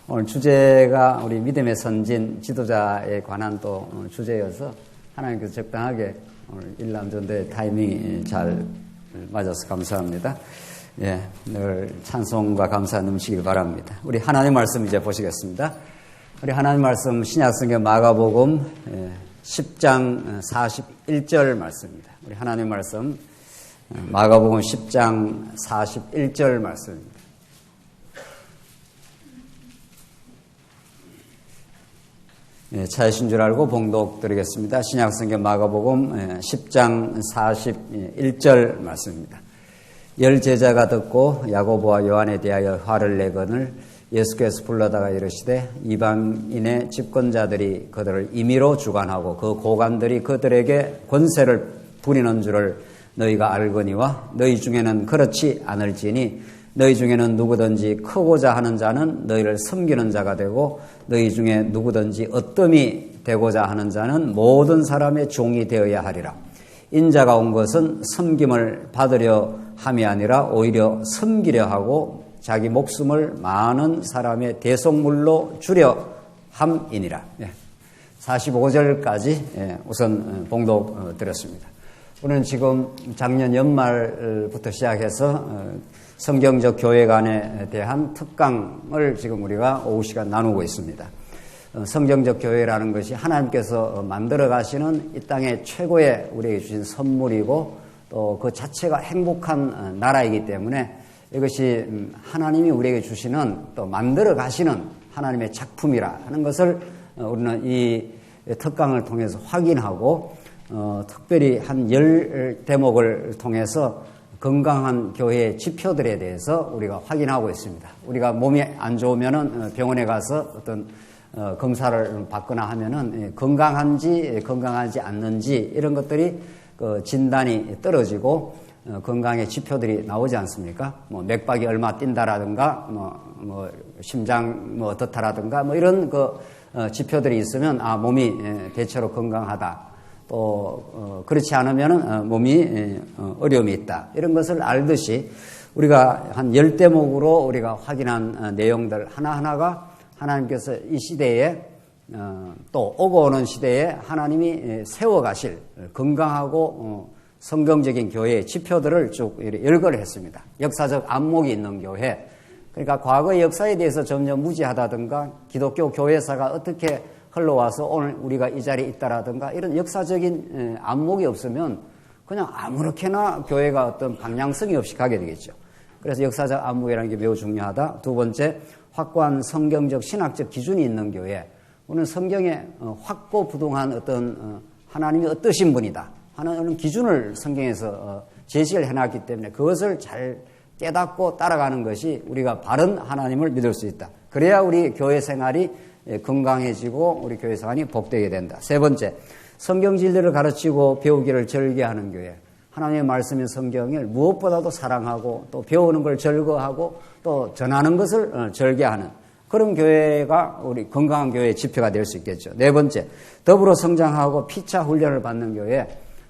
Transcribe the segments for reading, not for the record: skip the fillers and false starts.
오늘 주제가 우리 믿음의 선진 지도자에 관한 또 주제여서 하나님께서 적당하게 오늘 일남전도의 타이밍이 잘 맞아서 감사합니다. 예, 늘 찬송과 감사 넘치길 바랍니다. 우리 하나님 말씀 이제 보시겠습니다. 우리 하나님 말씀 신약성경 마가복음 10장 41절 말씀입니다. 우리 하나님 말씀 마가복음 10장 41절 말씀입니다. 예, 찾으신 줄 알고 봉독 드리겠습니다. 신약성경 마가복음 10장 41절 말씀입니다. 열 제자가 듣고 야고보와 요한에 대하여 화를 내거늘 예수께서 불러다가 이르시되 이방인의 집권자들이 그들을 임의로 주관하고 그 고관들이 그들에게 권세를 부리는 줄을 너희가 알거니와 너희 중에는 그렇지 않을지니 너희 중에는 누구든지 크고자 하는 자는 너희를 섬기는 자가 되고 너희 중에 누구든지 어뜸이 되고자 하는 자는 모든 사람의 종이 되어야 하리라. 인자가 온 것은 섬김을 받으려 함이 아니라 오히려 섬기려 하고 자기 목숨을 많은 사람의 대속물로 주려 함이니라. 45절까지 우선 봉독 드렸습니다. 오늘은 지금 작년 연말부터 시작해서 성경적 교회관에 대한 특강을 지금 우리가 오후 시간 나누고 있습니다. 성경적 교회라는 것이 하나님께서 만들어 가시는 이 땅의 최고의 우리에게 주신 선물이고 또 그 자체가 행복한 나라이기 때문에 이것이 하나님이 우리에게 주시는 또 만들어 가시는 하나님의 작품이라 하는 것을 우리는 이 특강을 통해서 확인하고 특별히 한 10대목을 통해서 건강한 교회의 지표들에 대해서 우리가 확인하고 있습니다. 우리가 몸이 안 좋으면은 병원에 가서 어떤 검사를 받거나 하면은 건강한지 건강하지 않는지 이런 것들이 진단이 떨어지고 건강의 지표들이 나오지 않습니까? 뭐 맥박이 얼마 뛴다라든가 뭐 심장 뭐 어떻다라든가 뭐 이런 지표들이 있으면 몸이 대체로 건강하다. 또 그렇지 않으면 몸이 어려움이 있다. 이런 것을 알듯이 우리가 한 10대목으로 우리가 확인한 내용들 하나하나가 하나님께서 이 시대에 또 오고 오는 시대에 하나님이 세워가실 건강하고 성경적인 교회의 지표들을 쭉 열거를 했습니다. 역사적 안목이 있는 교회. 그러니까 과거의 역사에 대해서 점점 무지하다든가 기독교 교회사가 어떻게 흘러와서 오늘 우리가 이 자리에 있다라든가 이런 역사적인 안목이 없으면 그냥 아무렇게나 교회가 어떤 방향성이 없이 가게 되겠죠. 그래서 역사적 안목이라는 게 매우 중요하다. 두 번째, 확고한 성경적 신학적 기준이 있는 교회. 오늘 성경에 확고부동한 어떤 하나님이 어떠신 분이다 하는 기준을 성경에서 제시를 해놨기 때문에 그것을 잘 깨닫고 따라가는 것이 우리가 바른 하나님을 믿을 수 있다. 그래야 우리 교회 생활이 건강해지고 우리 교회 생활이 복되게 된다. 세 번째, 성경 진리를 가르치고 배우기를 절개하는 교회. 하나님의 말씀인 성경을 무엇보다도 사랑하고 또 배우는 걸 즐거워하고 또 전하는 것을 절개하는 그런 교회가 우리 건강한 교회의 지표가 될 수 있겠죠. 네 번째, 더불어 성장하고 피차 훈련을 받는 교회.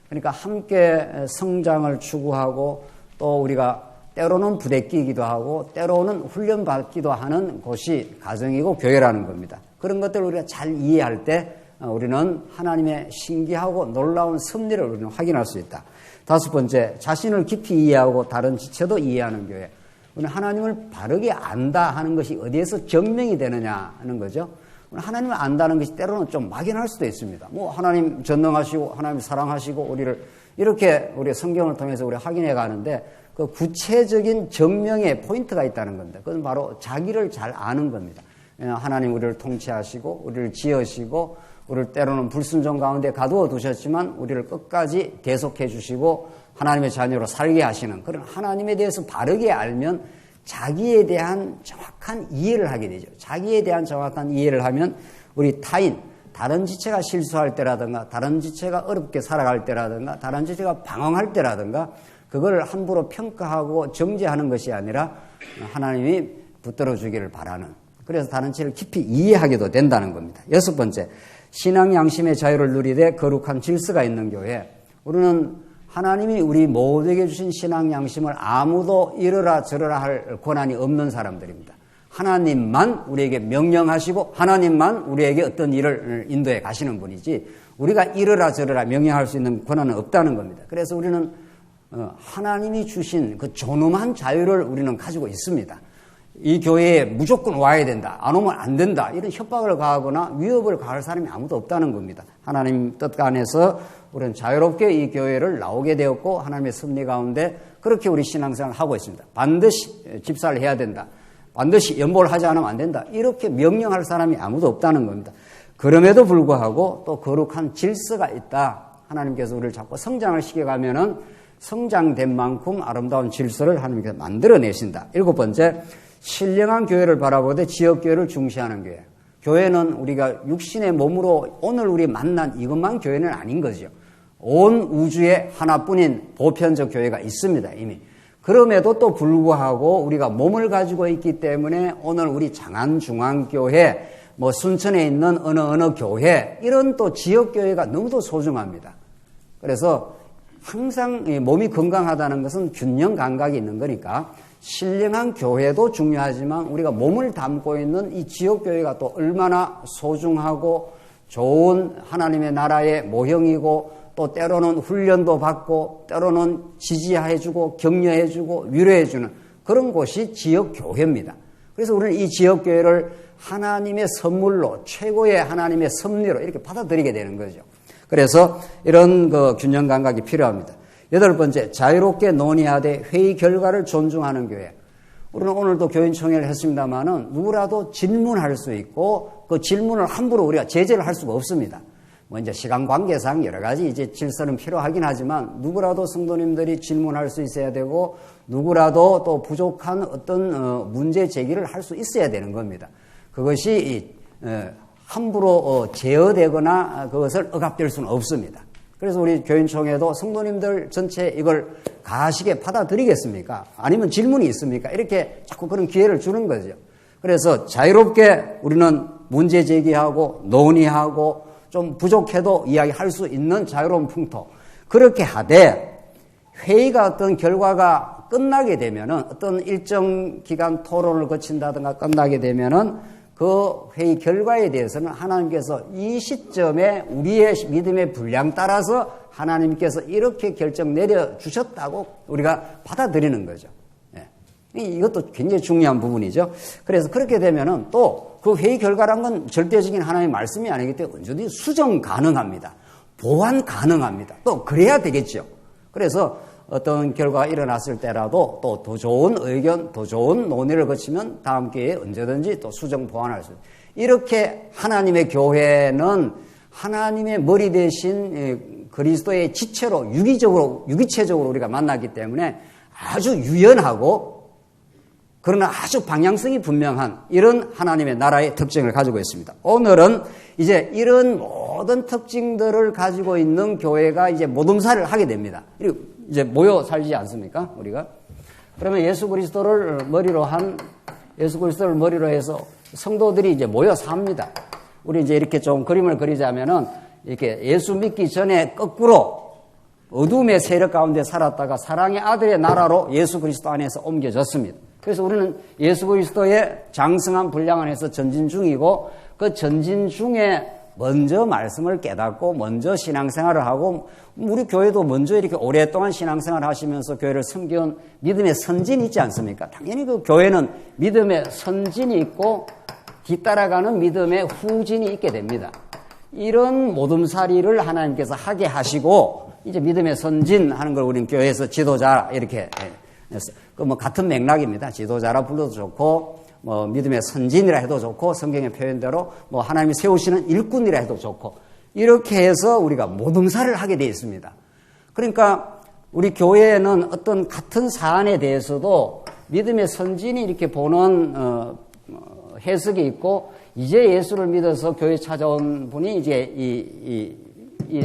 그러니까 함께 성장을 추구하고 또 우리가 때로는 부대끼기도 하고 때로는 훈련받기도 하는 곳이 가정이고 교회라는 겁니다. 그런 것들을 우리가 잘 이해할 때 우리는 하나님의 신기하고 놀라운 섭리를 우리는 확인할 수 있다. 다섯 번째, 자신을 깊이 이해하고 다른 지체도 이해하는 교회. 우리는 하나님을 바르게 안다 하는 것이 어디에서 증명이 되느냐 하는 거죠. 하나님을 안다는 것이 때로는 좀 막연할 수도 있습니다. 뭐 하나님 전능하시고 하나님 사랑하시고 우리를 이렇게 우리 성경을 통해서 우리 확인해 가는데 그 구체적인 증명의 포인트가 있다는 건데 그건 바로 자기를 잘 아는 겁니다. 하나님 우리를 통치하시고 우리를 지으시고 우리를 때로는 불순종 가운데 가두어 두셨지만 우리를 끝까지 계속해 주시고 하나님의 자녀로 살게 하시는 그런 하나님에 대해서 바르게 알면 자기에 대한 정확한 이해를 하게 되죠. 자기에 대한 정확한 이해를 하면 우리 타인, 다른 지체가 실수할 때라든가 다른 지체가 어렵게 살아갈 때라든가 다른 지체가 방황할 때라든가 그걸 함부로 평가하고 정죄하는 것이 아니라 하나님이 붙들어 주기를 바라는 그래서 다른 지체를 깊이 이해하게도 된다는 겁니다. 여섯 번째, 신앙 양심의 자유를 누리되 거룩한 질서가 있는 교회. 우리는 하나님이 우리 모두에게 주신 신앙 양심을 아무도 이러라 저러라 할 권한이 없는 사람들입니다. 하나님만 우리에게 명령하시고 하나님만 우리에게 어떤 일을 인도해 가시는 분이지 우리가 이러라 저러라 명령할 수 있는 권한은 없다는 겁니다. 그래서 우리는 하나님이 주신 그 존엄한 자유를 우리는 가지고 있습니다. 이 교회에 무조건 와야 된다, 안 오면 안 된다, 이런 협박을 가하거나 위협을 가할 사람이 아무도 없다는 겁니다. 하나님 뜻 안에서 우리는 자유롭게 이 교회를 나오게 되었고 하나님의 섭리 가운데 그렇게 우리 신앙생활을 하고 있습니다. 반드시 집사를 해야 된다, 반드시 연보를 하지 않으면 안 된다, 이렇게 명령할 사람이 아무도 없다는 겁니다. 그럼에도 불구하고 또 거룩한 질서가 있다. 하나님께서 우리를 자꾸 성장을 시켜가면은 성장된 만큼 아름다운 질서를 하나님께서 만들어내신다. 7번째, 신령한 교회를 바라보되 지역교회를 중시하는 교회. 교회는 우리가 육신의 몸으로 오늘 우리 만난 이것만 교회는 아닌 거죠. 온 우주에 하나뿐인 보편적 교회가 있습니다, 이미. 그럼에도 또 불구하고 우리가 몸을 가지고 있기 때문에 오늘 우리 장안중앙교회, 뭐 순천에 있는 어느 교회, 이런 또 지역교회가 너무도 소중합니다. 그래서 항상 몸이 건강하다는 것은 균형 감각이 있는 거니까 신령한 교회도 중요하지만 우리가 몸을 담고 있는 이 지역교회가 또 얼마나 소중하고 좋은 하나님의 나라의 모형이고 또 때로는 훈련도 받고 때로는 지지해주고 격려해주고 위로해주는 그런 곳이 지역교회입니다. 그래서 우리는 이 지역교회를 하나님의 선물로 최고의 하나님의 섭리로 이렇게 받아들이게 되는 거죠. 그래서 이런 그 균형 감각이 필요합니다. 8번째, 자유롭게 논의하되 회의 결과를 존중하는 교회. 우리는 오늘도 교인총회를 했습니다만은 누구라도 질문할 수 있고 그 질문을 함부로 우리가 제재를 할 수가 없습니다. 뭐 이제 시간 관계상 여러 가지 이제 질서는 필요하긴 하지만 누구라도 성도님들이 질문할 수 있어야 되고 누구라도 또 부족한 어떤 문제 제기를 할 수 있어야 되는 겁니다. 그것이 함부로 제어되거나 그것을 억압될 수는 없습니다. 그래서 우리 교인총회도 성도님들 전체 이걸 가시게 받아들이겠습니까? 아니면 질문이 있습니까? 이렇게 자꾸 그런 기회를 주는 거죠. 그래서 자유롭게 우리는 문제 제기하고 논의하고 좀 부족해도 이야기할 수 있는 자유로운 풍토. 그렇게 하되 회의가 어떤 결과가 끝나게 되면은 어떤 일정 기간 토론을 거친다든가 끝나게 되면은 그 회의 결과에 대해서는 하나님께서 이 시점에 우리의 믿음의 분량 따라서 하나님께서 이렇게 결정 내려주셨다고 우리가 받아들이는 거죠. 이것도 굉장히 중요한 부분이죠. 그래서 그렇게 되면은 또 그 회의 결과란 건 절대적인 하나님의 말씀이 아니기 때문에 언제든지 수정 가능합니다. 보완 가능합니다. 또 그래야 되겠죠. 그래서 어떤 결과가 일어났을 때라도 또 더 좋은 의견, 더 좋은 논의를 거치면 다음 기회에 언제든지 또 수정 보완할 수 있어요. 이렇게 하나님의 교회는 하나님의 머리 대신 그리스도의 지체로 유기체적으로 우리가 만났기 때문에 아주 유연하고 그러나 아주 방향성이 분명한 이런 하나님의 나라의 특징을 가지고 있습니다. 오늘은 이제 이런 모든 특징들을 가지고 있는 교회가 이제 모둠사를 하게 됩니다. 그리고 이제 모여 살지 않습니까? 우리가. 그러면 예수 그리스도를 머리로 해서 성도들이 이제 모여 삽니다. 우리 이제 이렇게 좀 그림을 그리자면은 이렇게 예수 믿기 전에 거꾸로 어둠의 세력 가운데 살았다가 사랑의 아들의 나라로 예수 그리스도 안에서 옮겨졌습니다. 그래서 우리는 예수 그리스도의 장성한 분량 안에서 전진 중이고 그 전진 중에 먼저 말씀을 깨닫고 먼저 신앙생활을 하고 우리 교회도 먼저 이렇게 오랫동안 신앙생활을 하시면서 교회를 섬겨온 믿음의 선진이 있지 않습니까? 당연히 그 교회는 믿음의 선진이 있고 뒤따라가는 믿음의 후진이 있게 됩니다. 이런 모둠살이를 하나님께서 하게 하시고 이제 믿음의 선진하는 걸 우리는 교회에서 지도자 이렇게 그 뭐 같은 맥락입니다. 지도자라 불러도 좋고 뭐 믿음의 선진이라 해도 좋고 성경의 표현대로 뭐 하나님이 세우시는 일꾼이라 해도 좋고 이렇게 해서 우리가 모둠사를 하게 되어 있습니다. 그러니까 우리 교회에는 어떤 같은 사안에 대해서도 믿음의 선진이 이렇게 보는 해석이 있고 이제 예수를 믿어서 교회 찾아온 분이 이제 이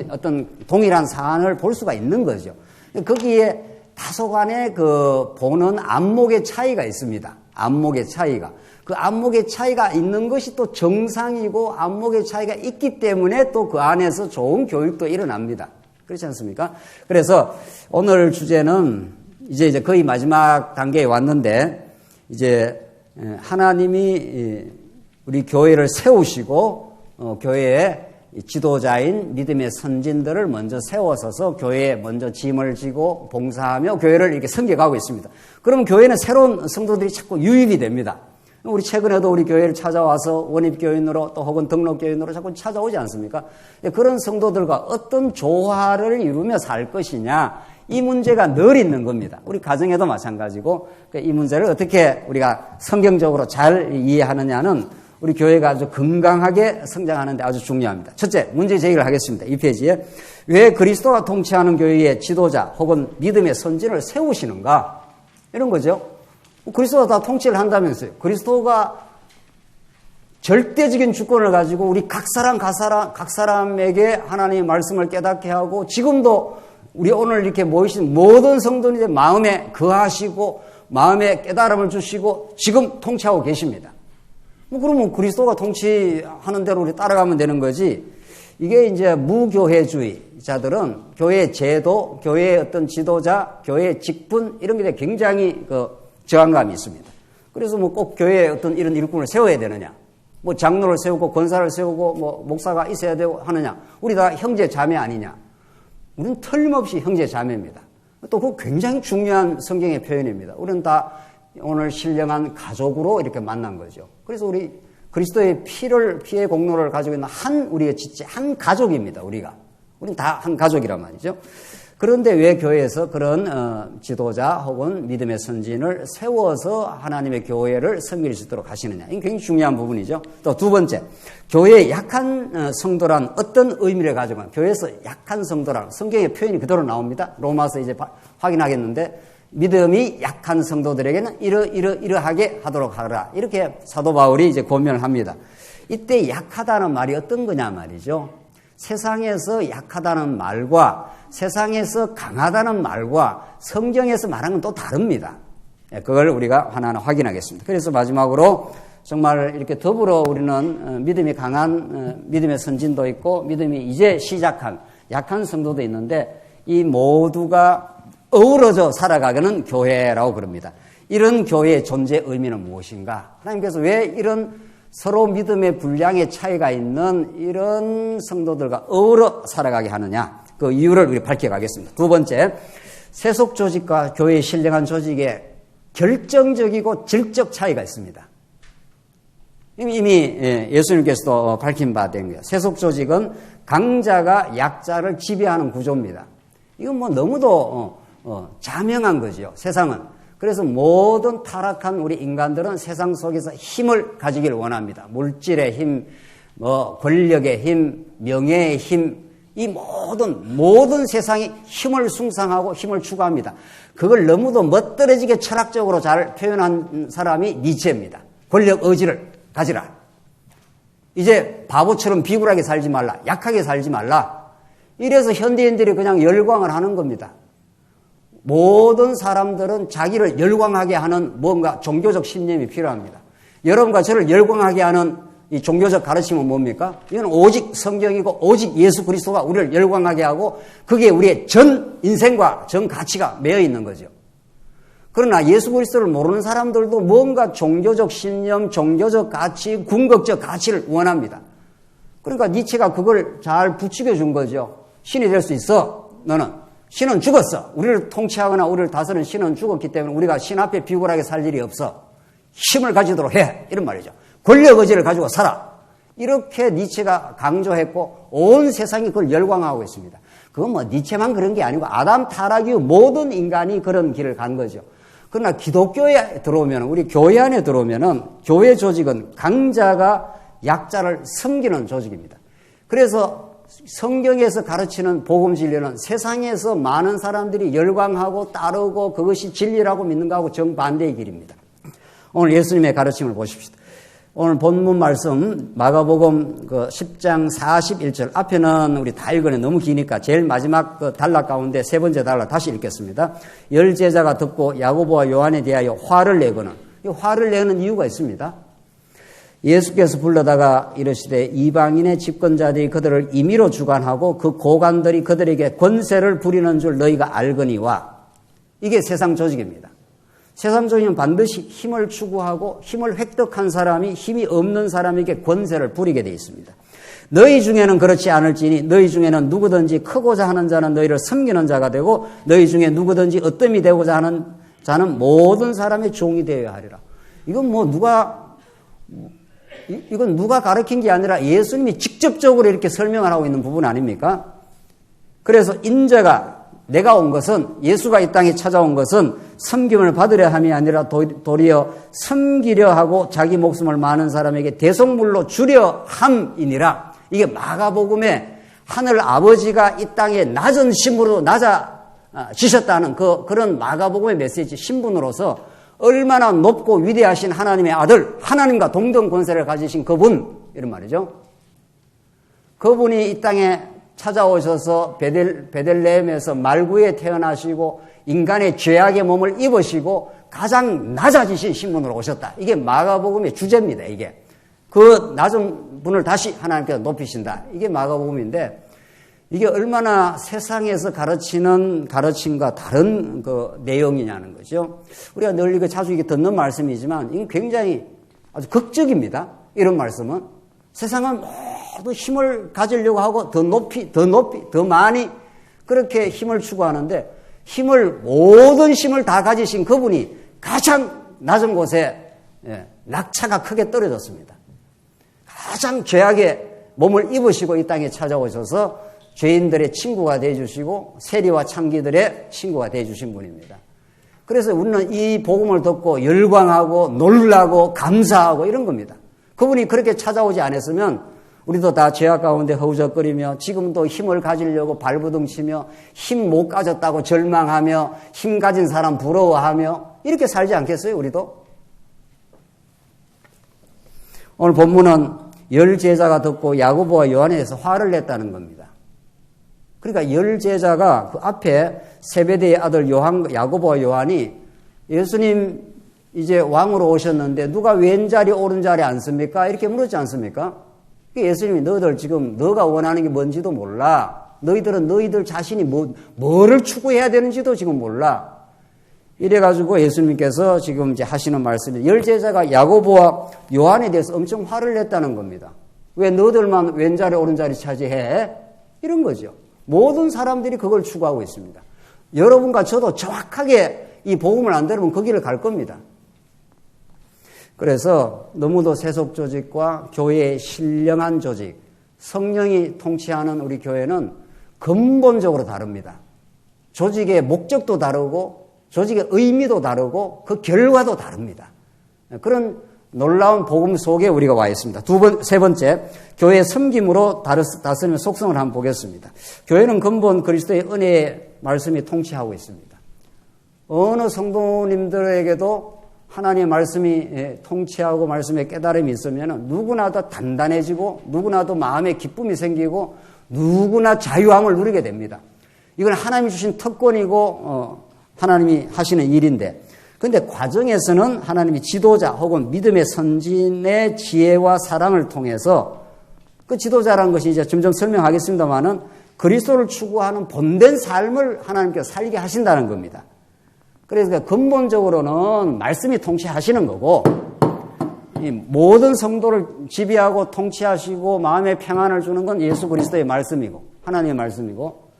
어떤 동일한 사안을 볼 수가 있는 거죠. 거기에 다소간의 그 보는 안목의 차이가 있습니다. 안목의 차이가. 그 안목의 차이가 있는 것이 또 정상이고 안목의 차이가 있기 때문에 또 그 안에서 좋은 교육도 일어납니다. 그렇지 않습니까? 그래서 오늘 주제는 이제 거의 마지막 단계에 왔는데 이제 하나님이 우리 교회를 세우시고 교회의 지도자인 믿음의 선진들을 먼저 세워서서 교회에 먼저 짐을 지고 봉사하며 교회를 이렇게 섬겨가고 있습니다. 그러면 교회는 새로운 성도들이 자꾸 유입이 됩니다. 우리 최근에도 우리 교회를 찾아와서 원입교인으로 또 혹은 등록교인으로 자꾸 찾아오지 않습니까? 그런 성도들과 어떤 조화를 이루며 살 것이냐, 이 문제가 늘 있는 겁니다. 우리 가정에도 마찬가지고 이 문제를 어떻게 우리가 성경적으로 잘 이해하느냐는 우리 교회가 아주 건강하게 성장하는 데 아주 중요합니다. 첫째, 문제 제기를 하겠습니다. 이 페이지에 왜 그리스도가 통치하는 교회의 지도자 혹은 믿음의 선진을 세우시는가? 이런 거죠. 그리스도가 다 통치를 한다면서요. 그리스도가 절대적인 주권을 가지고 우리 각 사람에게 하나님의 말씀을 깨닫게 하고 지금도 우리 오늘 이렇게 모이신 모든 성도님의 마음에 거하시고 마음에 깨달음을 주시고 지금 통치하고 계십니다. 그러면 그리스도가 통치하는 대로 우리 따라가면 되는 거지. 이게 이제 무교회주의자들은 교회의 제도, 교회의 어떤 지도자, 교회의 직분 이런 게 굉장히 저항감이 있습니다. 그래서 꼭 교회에 어떤 이런 일꾼을 세워야 되느냐. 장로를 세우고 권사를 세우고 목사가 있어야 되고 하느냐. 우리 다 형제 자매 아니냐. 우리는 틀림없이 형제 자매입니다. 또 그 굉장히 중요한 성경의 표현입니다. 우리는 다 오늘 신령한 가족으로 이렇게 만난 거죠. 그래서 우리 그리스도의 피의 공로를 가지고 있는 우리가 진짜 한 가족입니다. 우리는 다 한 가족이란 말이죠. 그런데 왜 교회에서 그런 지도자 혹은 믿음의 선진을 세워서 하나님의 교회를 섬길 수 있도록 하시느냐. 이게 굉장히 중요한 부분이죠. 또 두 번째, 교회의 약한 성도란 어떤 의미를 가지고 교회에서 약한 성도란 성경의 표현이 그대로 나옵니다. 로마서 이제 확인하겠는데 믿음이 약한 성도들에게는 이러하게 하도록 하라. 이렇게 사도 바울이 이제 권면을 합니다. 이때 약하다는 말이 어떤 거냐 말이죠. 세상에서 약하다는 말과 세상에서 강하다는 말과 성경에서 말하는 건 또 다릅니다. 그걸 우리가 하나하나 확인하겠습니다. 그래서 마지막으로 정말 이렇게 더불어 우리는 믿음이 강한 믿음의 선진도 있고 믿음이 이제 시작한 약한 성도도 있는데 이 모두가 어우러져 살아가는 교회라고 그럽니다. 이런 교회의 존재 의미는 무엇인가? 하나님께서 왜 이런 서로 믿음의 분량의 차이가 있는 이런 성도들과 어우러 살아가게 하느냐? 그 이유를 우리 밝혀가겠습니다. 두 번째, 세속 조직과 교회의 신령한 조직에 결정적이고 질적 차이가 있습니다. 이미 예수님께서도 밝힌 바 된 거예요. 세속 조직은 강자가 약자를 지배하는 구조입니다. 이건 너무도 자명한 거죠. 세상은. 그래서 모든 타락한 우리 인간들은 세상 속에서 힘을 가지기를 원합니다. 물질의 힘, 권력의 힘, 명예의 힘, 이 모든 세상이 힘을 숭상하고 힘을 추구합니다. 그걸 너무도 멋들어지게 철학적으로 잘 표현한 사람이 니체입니다. 권력 의지를 가지라. 이제 바보처럼 비굴하게 살지 말라. 약하게 살지 말라. 이래서 현대인들이 그냥 열광을 하는 겁니다. 모든 사람들은 자기를 열광하게 하는 뭔가 종교적 신념이 필요합니다. 여러분과 저를 열광하게 하는 이 종교적 가르침은 뭡니까? 이건 오직 성경이고 오직 예수 그리스도가 우리를 열광하게 하고 그게 우리의 전 인생과 전 가치가 매여 있는 거죠. 그러나 예수 그리스도를 모르는 사람들도 뭔가 종교적 신념, 종교적 가치, 궁극적 가치를 원합니다. 그러니까 니체가 그걸 잘 부추겨 준 거죠. 신이 될 수 있어, 너는. 신은 죽었어. 우리를 통치하거나 우리를 다스리는 신은 죽었기 때문에 우리가 신 앞에 비굴하게 살 일이 없어. 힘을 가지도록 해. 이런 말이죠. 권력 의지를 가지고 살아. 이렇게 니체가 강조했고 온 세상이 그걸 열광하고 있습니다. 그건 니체만 그런 게 아니고 아담 타락 이후 모든 인간이 그런 길을 간 거죠. 그러나 기독교에 들어오면, 우리 교회 안에 들어오면은 교회 조직은 강자가 약자를 섬기는 조직입니다. 그래서 성경에서 가르치는 복음 진리는 세상에서 많은 사람들이 열광하고 따르고 그것이 진리라고 믿는 것하고 정반대의 길입니다. 오늘 예수님의 가르침을 보십시오. 오늘 본문 말씀 마가복음 10장 41절 앞에는 우리 다 읽으니 너무 기니까 제일 마지막 단락 가운데 세 번째 단락 다시 읽겠습니다. 열 제자가 듣고 야고보와 요한에 대하여 화를 내거는, 이 화를 내는 이유가 있습니다. 예수께서 불러다가 이르시되 이방인의 집권자들이 그들을 임의로 주관하고 그 고관들이 그들에게 권세를 부리는 줄 너희가 알거니와. 이게 세상 조직입니다. 제3종교는 반드시 힘을 추구하고 힘을 획득한 사람이 힘이 없는 사람에게 권세를 부리게 되어 있습니다. 너희 중에는 그렇지 않을지니 너희 중에는 누구든지 크고자 하는 자는 너희를 섬기는 자가 되고 너희 중에 누구든지 어뜸이 되고자 하는 자는 모든 사람의 종이 되어야 하리라. 이건 이건 누가 가르친 게 아니라 예수님이 직접적으로 이렇게 설명을 하고 있는 부분 아닙니까? 그래서 인자가 내가 온 것은 예수가 이 땅에 찾아온 것은 섬김을 받으려 함이 아니라 도리어 섬기려 하고 자기 목숨을 많은 사람에게 대속물로 주려 함이니라. 이게 마가복음에 하늘 아버지가 이 땅에 낮은 신분으로 낮아지셨다는 그런 마가복음의 메시지 신분으로서 얼마나 높고 위대하신 하나님의 아들, 하나님과 동등 권세를 가지신 그분, 이런 말이죠. 그분이 이 땅에 찾아오셔서 베들레헴에서 말구에 태어나시고 인간의 죄악의 몸을 입으시고 가장 낮아지신 신분으로 오셨다. 이게 마가복음의 주제입니다. 이게 그 낮은 분을 다시 하나님께서 높이신다. 이게 마가복음인데 이게 얼마나 세상에서 가르치는 가르침과 다른 그 내용이냐는 거죠. 우리가 늘 자주 이게 듣는 말씀이지만 이건 굉장히 아주 극적입니다. 이런 말씀은 세상은 모두 힘을 가지려고 하고 더 높이, 더 많이 그렇게 힘을 추구하는데 모든 힘을 다 가지신 그분이 가장 낮은 곳에 낙차가 크게 떨어졌습니다. 가장 죄악의 몸을 입으시고 이 땅에 찾아오셔서 죄인들의 친구가 되어주시고 세리와 창기들의 친구가 되어주신 분입니다. 그래서 우리는 이 복음을 듣고 열광하고 놀라고 감사하고 이런 겁니다. 그분이 그렇게 찾아오지 않았으면 우리도 다 죄악 가운데 허우적거리며 지금도 힘을 가지려고 발부둥치며 힘 못 가졌다고 절망하며 힘 가진 사람 부러워하며 이렇게 살지 않겠어요, 우리도? 오늘 본문은 10제자가 듣고 야고보와 요한에 대해서 화를 냈다는 겁니다. 그러니까 10제자가 그 앞에 세베대의 아들 야고보와 요한이 예수님 이제 왕으로 오셨는데 누가 왼자리 오른자리 앉습니까? 이렇게 물었지 않습니까? 예수님이 너희들 지금 너가 원하는 게 뭔지도 몰라. 너희들은 너희들 자신이 뭐를 추구해야 되는지도 지금 몰라. 이래가지고 예수님께서 지금 이제 하시는 말씀이 10제자가 야고보와 요한에 대해서 엄청 화를 냈다는 겁니다. 왜 너희들만 왼자리 오른자리 차지해? 이런 거죠. 모든 사람들이 그걸 추구하고 있습니다. 여러분과 저도 정확하게 이 복음을 안 들으면 그 길을 갈 겁니다. 그래서 너무도 세속 조직과 교회의 신령한 조직, 성령이 통치하는 우리 교회는 근본적으로 다릅니다. 조직의 목적도 다르고 조직의 의미도 다르고 그 결과도 다릅니다. 그런 놀라운 복음 속에 우리가 와 있습니다. 세 번째, 교회의 섬김으로 다스리는 속성을 한번 보겠습니다. 교회는 근본 그리스도의 은혜의 말씀이 통치하고 있습니다. 어느 성도님들에게도 하나님의 말씀이 통치하고 말씀의 깨달음이 있으면 누구나도 단단해지고 누구나도 마음에 기쁨이 생기고 누구나 자유함을 누리게 됩니다. 이건 하나님이 주신 특권이고 하나님이 하시는 일인데 그런데 과정에서는 하나님이 지도자 혹은 믿음의 선진의 지혜와 사랑을 통해서 그 지도자라는 것이 이제 점점 설명하겠습니다만은 그리스도를 추구하는 본된 삶을 하나님께서 살게 하신다는 겁니다. 그래서 근본적으로는 말씀이 통치하시는 거고 이 모든 성도를 지배하고 통치하시고 마음의 평안을 주는 건 예수 그리스도의 말씀이고 하나님의 말씀이고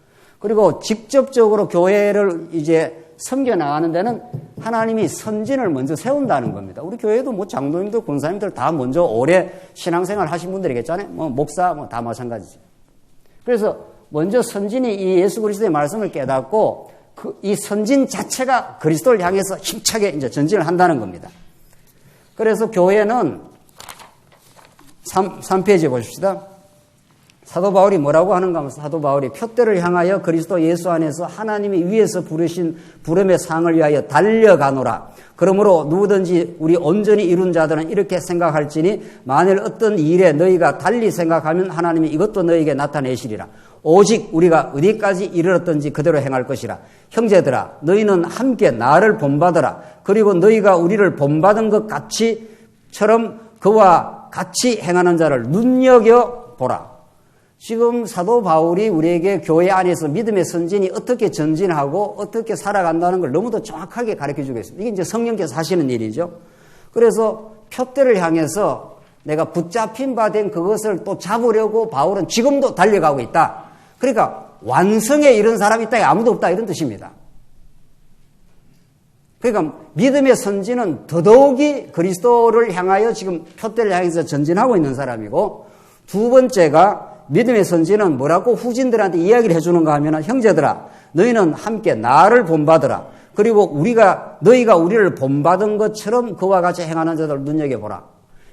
그리고 직접적으로 교회를 이제 섬겨 나가는 데는 하나님이 선진을 먼저 세운다는 겁니다. 우리 교회도 뭐 장로님들, 권사님들 다 먼저 오래 신앙생활 하신 분들이겠잖아요. 뭐 목사 다 마찬가지죠. 그래서 먼저 선진이 이 예수 그리스도의 말씀을 깨닫고 이 선진 자체가 그리스도를 향해서 힘차게 이제 전진을 한다는 겁니다. 그래서 교회는 3페이지에 보십시다. 사도 바울이 뭐라고 하는가 하면 사도 바울이 표대를 향하여 그리스도 예수 안에서 하나님이 위에서 부르신 부름의 상을 위하여 달려가노라. 그러므로 누구든지 우리 온전히 이룬 자들은 이렇게 생각할지니 만일 어떤 일에 너희가 달리 생각하면 하나님이 이것도 너희에게 나타내시리라. 오직 우리가 어디까지 이르렀든지 그대로 행할 것이라. 형제들아 너희는 함께 나를 본받으라. 그리고 너희가 우리를 본받은 것 같이처럼 그와 같이 행하는 자를 눈여겨보라. 지금 사도 바울이 우리에게 교회 안에서 믿음의 선진이 어떻게 전진하고 어떻게 살아간다는 걸 너무도 정확하게 가르쳐주고 있습니다. 이게 이제 성령께서 하시는 일이죠. 그래서 표대를 향해서 내가 붙잡힌 바 된 그것을 또 잡으려고 바울은 지금도 달려가고 있다. 그러니까 완성에 이른 사람이 있다, 아무도 없다, 이런 뜻입니다. 그러니까 믿음의 선진은 더더욱이 그리스도를 향하여 지금 표대를 향해서 전진하고 있는 사람이고, 두 번째가 믿음의 선진은 뭐라고 후진들한테 이야기를 해주는가 하면, 형제들아 너희는 함께 나를 본받으라. 그리고 너희가 우리를 본받은 것처럼 그와 같이 행하는 자들을 눈여겨보라.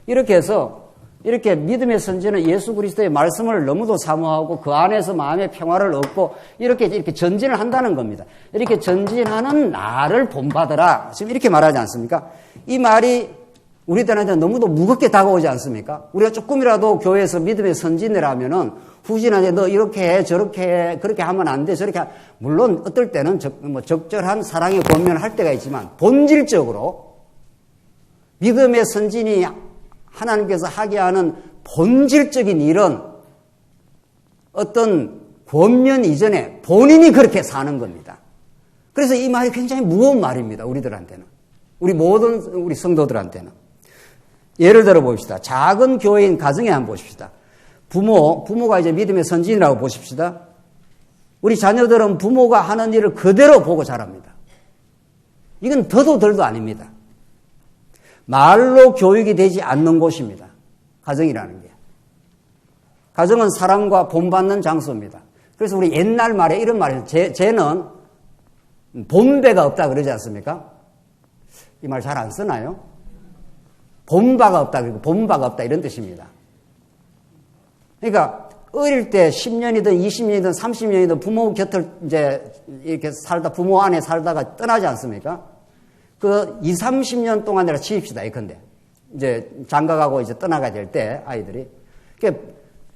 이렇게 해서 이렇게 믿음의 선진은 예수 그리스도의 말씀을 너무도 사모하고 그 안에서 마음의 평화를 얻고 이렇게 전진을 한다는 겁니다. 이렇게 전진하는 나를 본받으라. 지금 이렇게 말하지 않습니까? 이 말이 우리들한테 너무도 무겁게 다가오지 않습니까? 우리가 조금이라도 교회에서 믿음의 선진을 하면은 후진한테 너 이렇게 해, 저렇게 해, 그렇게 하면 안 돼, 저렇게 물론 어떨 때는 적절한 사랑의 권면을 할 때가 있지만, 본질적으로 믿음의 선진이 하나님께서 하게 하는 본질적인 일은 어떤 권면 이전에 본인이 그렇게 사는 겁니다. 그래서 이 말이 굉장히 무거운 말입니다. 우리들한테는. 우리 성도들한테는. 예를 들어 봅시다. 작은 교회인 가정에 한번 보십시다. 부모가 이제 믿음의 선진이라고 보십시다. 우리 자녀들은 부모가 하는 일을 그대로 보고 자랍니다. 이건 더도 덜도 아닙니다. 말로 교육이 되지 않는 곳입니다. 가정이라는 게. 가정은 사랑과 본받는 장소입니다. 그래서 우리 옛날 말에 이런 말이에요. 쟤는 본배가 없다 그러지 않습니까? 이 말 잘 안 쓰나요? 본바가 없다, 그리고 본바가 없다, 이런 뜻입니다. 그러니까, 어릴 때 10년이든 20년이든 30년이든 부모 곁을 이제 이렇게 부모 안에 살다가 떠나지 않습니까? 그 20, 30년 동안 내가 치입시다, 예컨대. 이제 장가가고 이제 떠나가야 될 때, 아이들이. 그러니까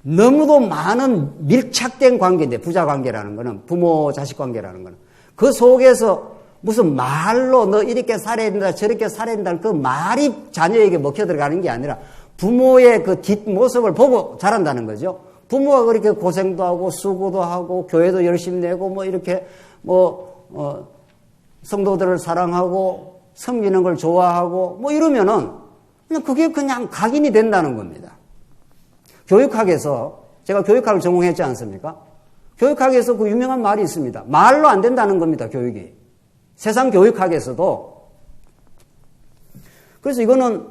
너무도 많은 밀착된 관계인데, 부자 관계라는 거는, 부모 자식 관계라는 거는. 그 속에서 무슨 말로 너 이렇게 살아야 된다, 저렇게 살아야 된다는 그 말이 자녀에게 먹혀 들어가는 게 아니라 부모의 그 뒷모습을 보고 자란다는 거죠. 부모가 그렇게 고생도 하고 수고도 하고 교회도 열심히 내고 뭐 이렇게 성도들을 사랑하고 섬기는 걸 좋아하고 뭐 이러면은 그게 그냥 각인이 된다는 겁니다. 교육학에서, 제가 교육학을 전공했지 않습니까? 교육학에서 그 유명한 말이 있습니다. 말로 안 된다는 겁니다, 교육이. 세상 교육학에서도. 그래서 이거는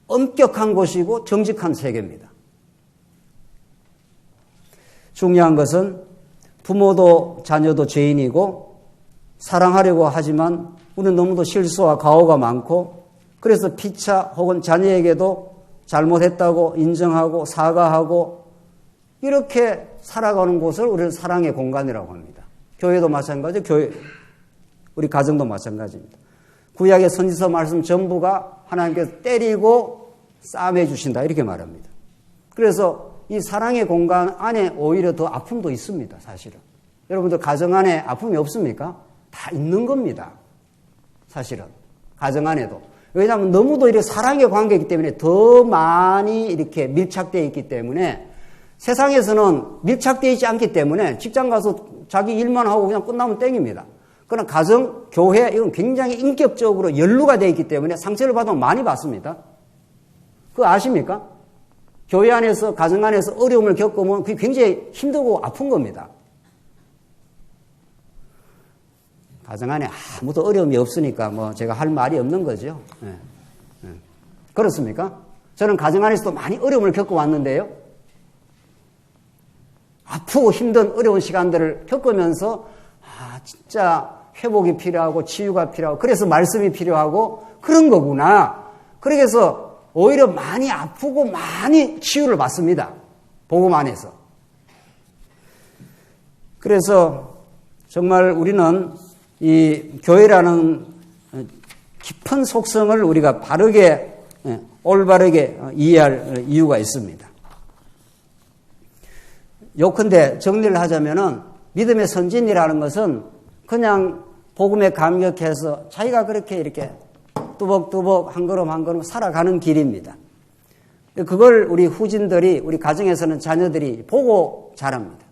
엄격한 것이고 정직한 세계입니다. 중요한 것은 부모도 자녀도 죄인이고 사랑하려고 하지만 우리는 너무도 실수와 가오가 많고, 그래서 피차 혹은 자녀에게도 잘못했다고 인정하고 사과하고 이렇게 살아가는 곳을 우리는 사랑의 공간이라고 합니다. 교회도 마찬가지, 우리 가정도 마찬가지입니다. 구약의 선지서 말씀 전부가 하나님께서 때리고 싸매 주신다, 이렇게 말합니다. 그래서 이 사랑의 공간 안에 오히려 더 아픔도 있습니다, 사실은. 여러분들 가정 안에 아픔이 없습니까? 다 있는 겁니다, 사실은. 가정 안에도. 왜냐하면 너무도 이렇게 사랑의 관계이기 때문에 더 많이 이렇게 밀착되어 있기 때문에, 세상에서는 밀착되어 있지 않기 때문에 직장 가서 자기 일만 하고 그냥 끝나면 땡입니다. 그러나 가정, 교회, 이건 굉장히 인격적으로 연루가 되어 있기 때문에 상처를 받으면 많이 받습니다. 그거 아십니까? 교회 안에서, 가정 안에서 어려움을 겪으면 그게 굉장히 힘들고 아픈 겁니다. 가정 안에 아무도 어려움이 없으니까 뭐 제가 할 말이 없는 거죠. 네. 네. 그렇습니까? 저는 가정 안에서도 많이 어려움을 겪어왔는데요. 아프고 힘든 어려운 시간들을 겪으면서 진짜 회복이 필요하고 치유가 필요하고 그래서 말씀이 필요하고 그런 거구나. 그래서 오히려 많이 아프고 많이 치유를 받습니다. 복음 안에서. 그래서 정말 우리는 이 교회라는 깊은 속성을 우리가 바르게, 올바르게 이해할 이유가 있습니다. 요컨대 정리를 하자면은 믿음의 선진이라는 것은 그냥 복음에 감격해서 자기가 그렇게 이렇게 뚜벅뚜벅 한 걸음 한 걸음 살아가는 길입니다. 그걸 우리 후진들이, 우리 가정에서는 자녀들이 보고 자랍니다.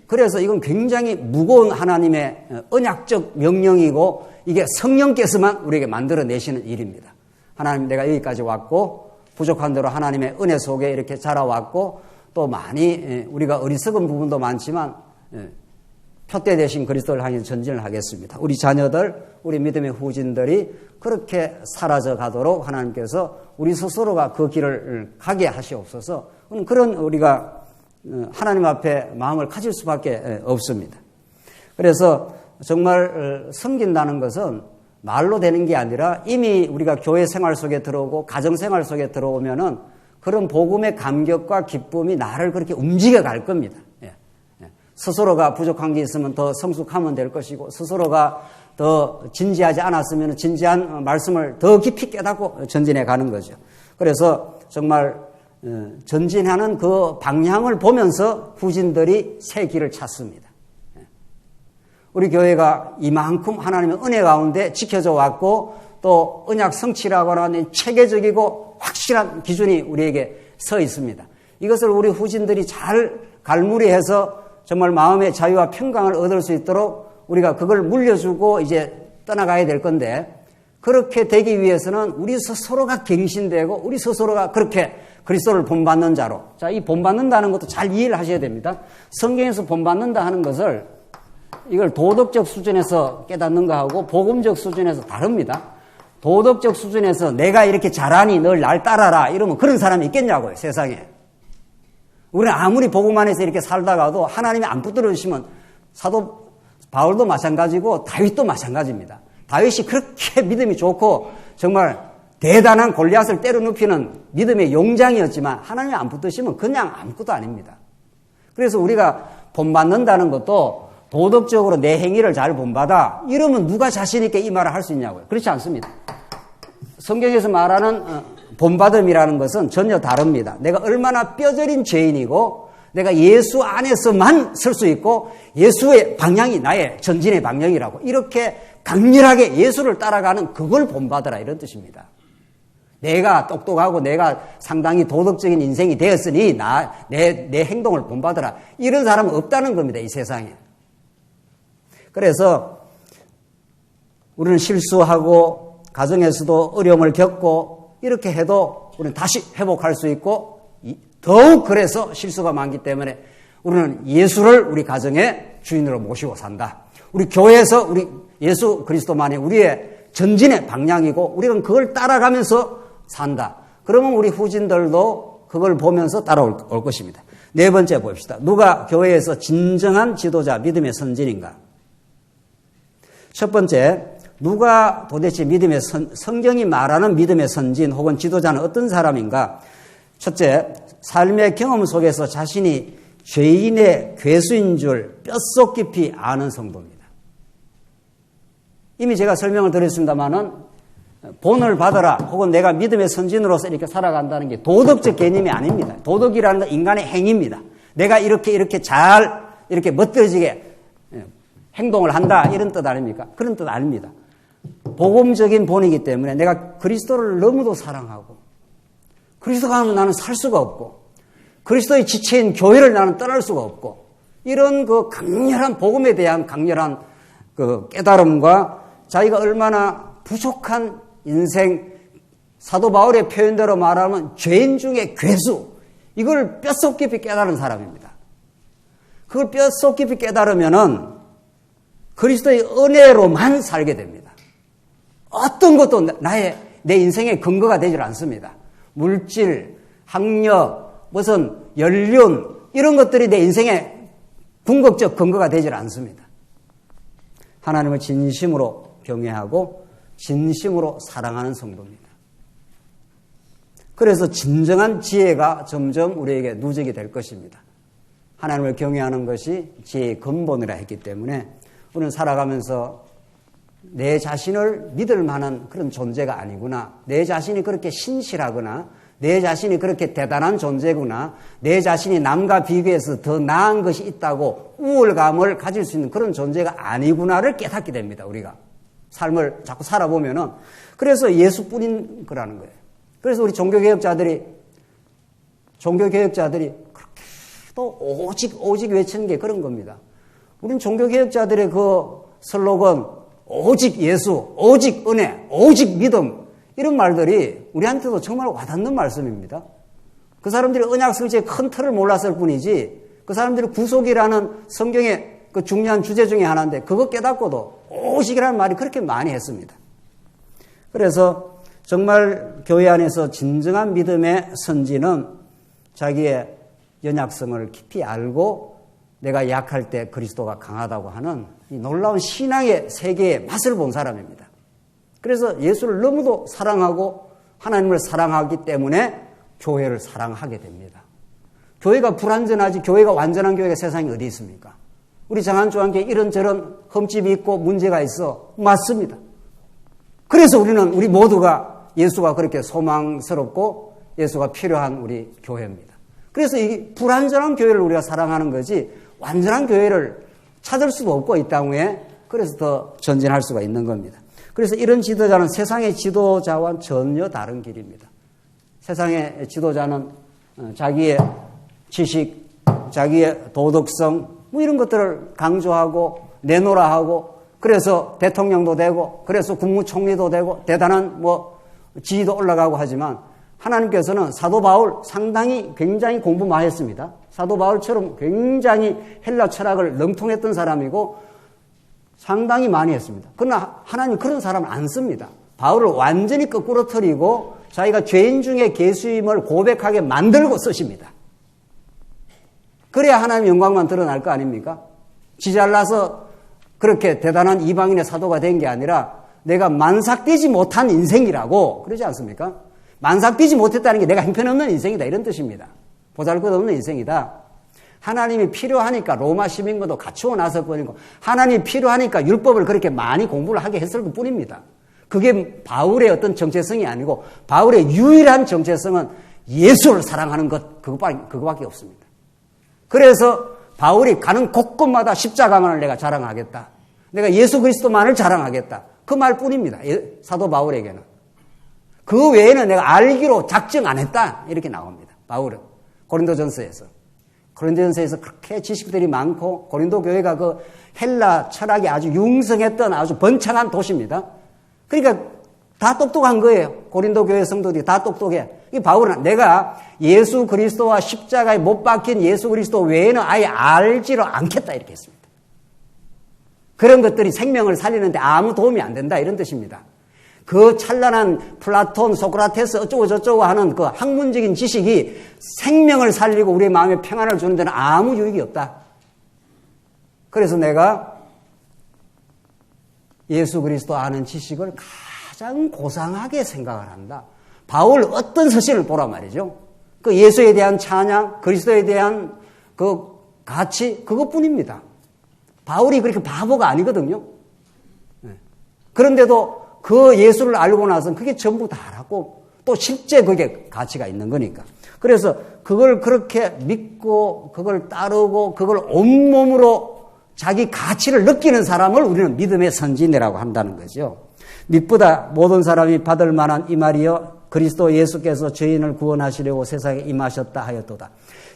그래서 이건 굉장히 무거운 하나님의 언약적 명령이고 이게 성령께서만 우리에게 만들어내시는 일입니다. 하나님, 내가 여기까지 왔고 부족한 대로 하나님의 은혜 속에 이렇게 자라왔고 또 많이 우리가 어리석은 부분도 많지만 표대 대신 그리스도를 향해 전진을 하겠습니다. 우리 자녀들, 우리 믿음의 후진들이 그렇게 사라져 가도록 하나님께서 우리 스스로가 그 길을 가게 하시옵소서. 그런 우리가 하나님 앞에 마음을 가질 수밖에 없습니다. 그래서 정말 섬긴다는 것은 말로 되는 게 아니라 이미 우리가 교회 생활 속에 들어오고 가정 생활 속에 들어오면은 그런 복음의 감격과 기쁨이 나를 그렇게 움직여 갈 겁니다. 스스로가 부족한 게 있으면 더 성숙하면 될 것이고 스스로가 더 진지하지 않았으면 진지한 말씀을 더 깊이 깨닫고 전진해 가는 거죠. 그래서 정말 전진하는 그 방향을 보면서 후진들이 새 길을 찾습니다. 우리 교회가 이만큼 하나님의 은혜 가운데 지켜져 왔고 또 언약 성취라고 하는 체계적이고 확실한 기준이 우리에게 서 있습니다. 이것을 우리 후진들이 잘 갈무리해서 정말 마음의 자유와 평강을 얻을 수 있도록 우리가 그걸 물려주고 이제 떠나가야 될 건데 그렇게 되기 위해서는 우리 스스로가 갱신되고 우리 스스로가 그렇게 그리스도를 본받는 자로. 자, 이 본받는다는 것도 잘 이해를 하셔야 됩니다. 성경에서 본받는다 하는 것을 이걸 도덕적 수준에서 깨닫는 거하고 복음적 수준에서 다릅니다. 도덕적 수준에서 내가 이렇게 잘하니 널 날 따라라 이러면 그런 사람이 있겠냐고요, 세상에. 우리는 아무리 복음 안에서 이렇게 살다가도 하나님이 안 붙들어 주시면 사도 바울도 마찬가지고 다윗도 마찬가지입니다. 다윗이 그렇게 믿음이 좋고 정말 대단한 골리앗을 때려눕히는 믿음의 용장이었지만 하나님이 안 붙드시면 그냥 아무것도 아닙니다. 그래서 우리가 본받는다는 것도 도덕적으로 내 행위를 잘 본받아 이러면 누가 자신 있게 이 말을 할 수 있냐고요. 그렇지 않습니다. 성경에서 말하는 본받음이라는 것은 전혀 다릅니다. 내가 얼마나 뼈저린 죄인이고 내가 예수 안에서만 설 수 있고 예수의 방향이 나의 전진의 방향이라고 이렇게 강렬하게 예수를 따라가는 그걸 본받으라 이런 뜻입니다. 내가 똑똑하고 내가 상당히 도덕적인 인생이 되었으니 내 행동을 본받으라 이런 사람은 없다는 겁니다. 이 세상에. 그래서 우리는 실수하고 가정에서도 어려움을 겪고 이렇게 해도 우리는 다시 회복할 수 있고 더욱 그래서 실수가 많기 때문에 우리는 예수를 우리 가정의 주인으로 모시고 산다. 우리 교회에서 우리 예수 그리스도만이 우리의 전진의 방향이고 우리는 그걸 따라가면서 산다. 그러면 우리 후진들도 그걸 보면서 따라올 것입니다. 네 번째 봅시다. 누가 교회에서 진정한 지도자, 믿음의 선진인가? 첫 번째, 누가 도대체 믿음의 성경이 말하는 믿음의 선진 혹은 지도자는 어떤 사람인가? 첫째, 삶의 경험 속에서 자신이 죄인의 괴수인 줄 뼛속 깊이 아는 성도입니다. 이미 제가 설명을 드렸습니다마는 본을 받아라 혹은 내가 믿음의 선진으로서 이렇게 살아간다는 게 도덕적 개념이 아닙니다. 도덕이라는 건 인간의 행위입니다. 내가 이렇게 잘 이렇게 멋들어지게 행동을 한다 이런 뜻 아닙니까? 그런 뜻 아닙니다. 복음적인 본이기 때문에 내가 그리스도를 너무도 사랑하고 그리스도가 하면 나는 살 수가 없고 그리스도의 지체인 교회를 나는 떠날 수가 없고 이런 그 강렬한 복음에 대한 강렬한 그 깨달음과 자기가 얼마나 부족한 인생 사도 바울의 표현대로 말하면 죄인 중에 괴수 이걸 뼛속 깊이 깨달은 사람입니다. 그걸 뼛속 깊이 깨달으면은 그리스도의 은혜로만 살게 됩니다. 어떤 것도 내 인생의 근거가 되질 않습니다. 물질, 학력, 무슨 연륜 이런 것들이 내 인생의 궁극적 근거가 되질 않습니다. 하나님을 진심으로 경외하고 진심으로 사랑하는 성도입니다. 그래서 진정한 지혜가 점점 우리에게 누적이 될 것입니다. 하나님을 경외하는 것이 지혜의 근본이라 했기 때문에 우리는 살아가면서 내 자신을 믿을 만한 그런 존재가 아니구나. 내 자신이 그렇게 신실하거나 내 자신이 그렇게 대단한 존재구나. 내 자신이 남과 비교해서 더 나은 것이 있다고 우월감을 가질 수 있는 그런 존재가 아니구나를 깨닫게 됩니다. 우리가 삶을 자꾸 살아보면은. 그래서 예수뿐인 거라는 거예요. 그래서 우리 종교개혁자들이 그렇게 또 오직 외치는 게 그런 겁니다. 우리는 종교개혁자들의 그 슬로건, 오직 예수, 오직 은혜, 오직 믿음, 이런 말들이 우리한테도 정말 와닿는 말씀입니다. 그 사람들이 언약 설치의 큰 틀을 몰랐을 뿐이지, 그 사람들이 구속이라는 성경의 그 중요한 주제 중에 하나인데, 그거 깨닫고도 오직이라는 말이 그렇게 많이 했습니다. 그래서 정말 교회 안에서 진정한 믿음의 선지는 자기의 연약성을 깊이 알고 내가 약할 때 그리스도가 강하다고 하는 이 놀라운 신앙의 세계의 맛을 본 사람입니다. 그래서 예수를 너무도 사랑하고 하나님을 사랑하기 때문에 교회를 사랑하게 됩니다. 교회가 불완전하지 교회가 완전한 교회가 세상에 어디 있습니까? 우리 장안조항교회 이런저런 흠집이 있고 문제가 있어. 맞습니다. 그래서 우리 모두가 예수가 그렇게 소망스럽고 예수가 필요한 우리 교회입니다. 그래서 이 불완전한 교회를 우리가 사랑하는 거지 완전한 교회를 찾을 수도 없고 이 땅에 그래서 더 전진할 수가 있는 겁니다. 그래서 이런 지도자는 세상의 지도자와는 전혀 다른 길입니다. 세상의 지도자는 자기의 지식, 자기의 도덕성 뭐 이런 것들을 강조하고 내놓으라 하고 그래서 대통령도 되고 그래서 국무총리도 되고 대단한 뭐 지위도 올라가고 하지만 하나님께서는 사도 바울 상당히 굉장히 공부 많이 했습니다. 사도 바울처럼 굉장히 헬라 철학을 능통했던 사람이고 상당히 많이 했습니다. 그러나 하나님 그런 사람을 안 씁니다. 바울을 완전히 거꾸로 틀리고 자기가 죄인 중에 계수임을 고백하게 만들고 쓰십니다. 그래야 하나님의 영광만 드러날 거 아닙니까? 지 잘나서 그렇게 대단한 이방인의 사도가 된 게 아니라 내가 만삭되지 못한 인생이라고 그러지 않습니까? 만삭되지 못했다는 게 내가 형편없는 인생이다 이런 뜻입니다. 보잘것없는 인생이다. 하나님이 필요하니까 로마 시민권도 갖추어 놨을 뿐이고 하나님이 필요하니까 율법을 그렇게 많이 공부를 하게 했을 뿐입니다. 그게 바울의 어떤 정체성이 아니고 바울의 유일한 정체성은 예수를 사랑하는 것 그거밖에 없습니다. 그래서 바울이 가는 곳곳마다 십자가만을 내가 자랑하겠다. 내가 예수 그리스도만을 자랑하겠다. 그 말뿐입니다. 사도 바울에게는. 그 외에는 내가 알기로 작정 안 했다. 이렇게 나옵니다. 바울은. 고린도전서에서 그렇게 지식들이 많고 고린도 교회가 그 헬라 철학이 아주 융성했던 아주 번창한 도시입니다. 그러니까 다 똑똑한 거예요. 고린도 교회 성도들이 다 똑똑해. 이 바울은 내가 예수 그리스도와 십자가에 못 박힌 예수 그리스도 외에는 아예 알지를 않겠다 이렇게 했습니다. 그런 것들이 생명을 살리는데 아무 도움이 안 된다 이런 뜻입니다. 그 찬란한 플라톤, 소크라테스 어쩌고 저쩌고 하는 그 학문적인 지식이 생명을 살리고 우리의 마음에 평안을 주는 데는 아무 유익이 없다. 그래서 내가 예수 그리스도 아는 지식을 가장 고상하게 생각을 한다. 바울 어떤 서신을 보라 말이죠. 그 예수에 대한 찬양, 그리스도에 대한 그 가치 그것뿐입니다. 바울이 그렇게 바보가 아니거든요. 그런데도 그 예수를 알고 나서는 그게 전부 다라고 또 실제 그게 가치가 있는 거니까. 그래서 그걸 그렇게 믿고 그걸 따르고 그걸 온몸으로 자기 가치를 느끼는 사람을 우리는 믿음의 선진이라고 한다는 거죠. 믿보다 모든 사람이 받을 만한 이 말이요 그리스도 예수께서 죄인을 구원하시려고 세상에 임하셨다 하였도다.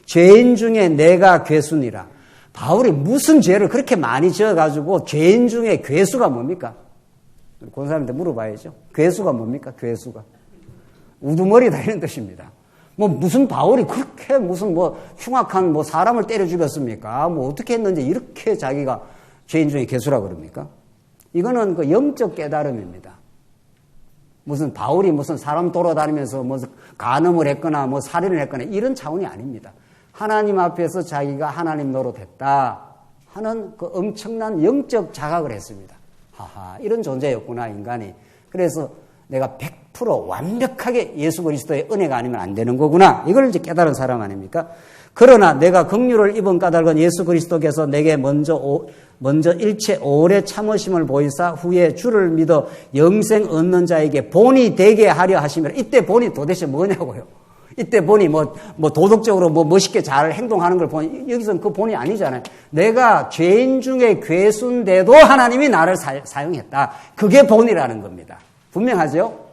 죄인 중에 내가 괴수니라. 바울이 무슨 죄를 그렇게 많이 지어가지고 죄인 중에 괴수가 뭡니까? 권사님한테 물어봐야죠. 괴수가 뭡니까? 괴수가. 우두머리다 이런 뜻입니다. 뭐 무슨 바울이 그렇게 무슨 뭐 흉악한 뭐 사람을 때려 죽였습니까? 뭐 어떻게 했는지 이렇게 자기가 죄인 중에 괴수라 그럽니까? 이거는 그 영적 깨달음입니다. 무슨 바울이 무슨 사람 돌아다니면서 뭐 간음을 했거나 뭐 살인을 했거나 이런 차원이 아닙니다. 하나님 앞에서 자기가 하나님 노릇했다 하는 그 엄청난 영적 자각을 했습니다. 하하, 이런 존재였구나, 인간이. 그래서 내가 100% 완벽하게 예수 그리스도의 은혜가 아니면 안 되는 거구나. 이걸 이제 깨달은 사람 아닙니까? 그러나 내가 긍휼을 입은 까닭은 예수 그리스도께서 내게 먼저 일체 오래 참으심을 보이사 후에 주를 믿어 영생 얻는 자에게 본이 되게 하려 하시면 이때 본이 도대체 뭐냐고요. 이때 본이 뭐 도덕적으로 뭐 멋있게 잘 행동하는 걸 보니 여기서는 그 본이 아니잖아요. 내가 죄인 중에 괴수인데도 하나님이 나를 사용했다. 그게 본이라는 겁니다. 분명하죠?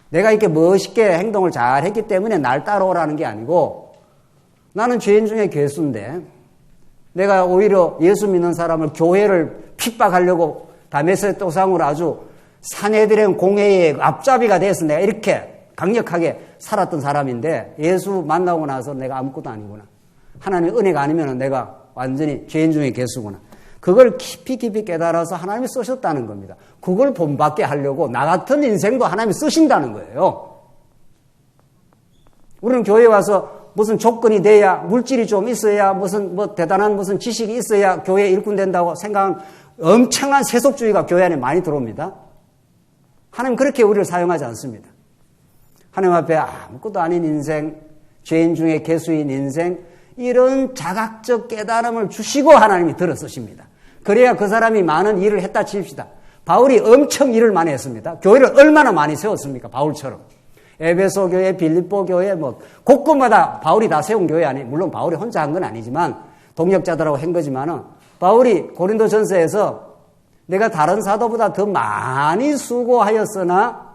내가 이렇게 멋있게 행동을 잘 했기 때문에 날 따라오라는 게 아니고 나는 죄인 중에 괴수인데 내가 오히려 예수 믿는 사람을 교회를 핍박하려고 다메섹 도상으로 아주 사내들의 공회의 앞잡이가 돼서 내가 이렇게 강력하게 살았던 사람인데 예수 만나고 나서 내가 아무것도 아니구나. 하나님의 은혜가 아니면 내가 완전히 죄인 중에 괴수구나. 그걸 깊이 깨달아서 하나님이 쓰셨다는 겁니다. 그걸 본받게 하려고 나 같은 인생도 하나님이 쓰신다는 거예요. 우리는 교회에 와서 무슨 조건이 돼야 물질이 좀 있어야 무슨 대단한 무슨 지식이 있어야 교회 일꾼 된다고 생각하는 엄청난 세속주의가 교회 안에 많이 들어옵니다. 하나님 그렇게 우리를 사용하지 않습니다. 하나님 앞에 아무것도 아닌 인생, 죄인 중에 괴수인 인생, 이런 자각적 깨달음을 주시고 하나님이 들어 쓰십니다. 그래야 그 사람이 많은 일을 했다 칩시다. 바울이 엄청 일을 많이 했습니다. 교회를 얼마나 많이 세웠습니까? 바울처럼. 에베소 교회, 빌립보 교회, 곳곳마다 바울이 다 세운 교회 아니, 물론 바울이 혼자 한 건 아니지만, 동역자들하고 한 거지만은, 바울이 고린도 전서에서 내가 다른 사도보다 더 많이 수고하였으나,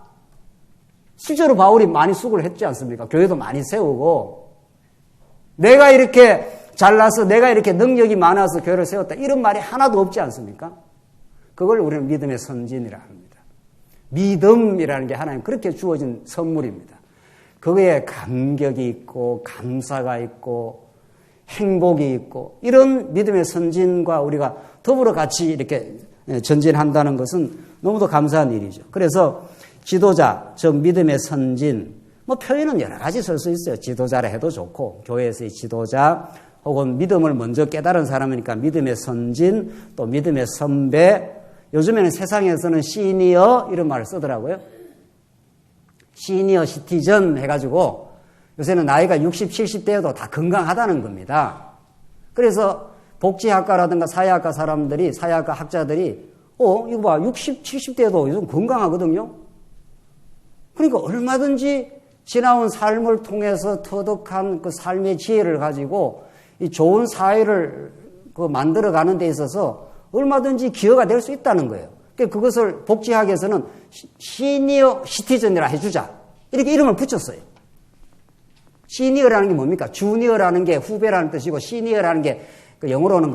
실제로 바울이 많이 수고를 했지 않습니까? 교회도 많이 세우고, 내가 이렇게 잘나서, 내가 이렇게 능력이 많아서 교회를 세웠다. 이런 말이 하나도 없지 않습니까? 그걸 우리는 믿음의 선진이라 합니다. 믿음이라는 게 하나님 그렇게 주어진 선물입니다. 그거에 감격이 있고 감사가 있고 행복이 있고 이런 믿음의 선진과 우리가 더불어 같이 이렇게 전진한다는 것은 너무도 감사한 일이죠. 그래서 지도자, 즉 믿음의 선진, 표현은 여러 가지 쓸 수 있어요. 지도자라 해도 좋고 교회에서의 지도자 혹은 믿음을 먼저 깨달은 사람이니까 믿음의 선진, 또 믿음의 선배, 요즘에는 세상에서는 시니어 이런 말을 쓰더라고요. 시니어 시티즌 해가지고 요새는 나이가 60, 70대여도 다 건강하다는 겁니다. 그래서 복지학과라든가 사회학과 사람들이, 사회학과 학자들이 이거 봐 60, 70대여도 요즘 건강하거든요. 그러니까 얼마든지 지나온 삶을 통해서 터득한 그 삶의 지혜를 가지고 이 좋은 사회를 만들어가는 데 있어서 얼마든지 기여가 될 수 있다는 거예요. 그것을 복지학에서는 시니어 시티즌이라 해주자. 이렇게 이름을 붙였어요. 시니어라는 게 뭡니까? 주니어라는 게 후배라는 뜻이고, 시니어라는 게 영어로는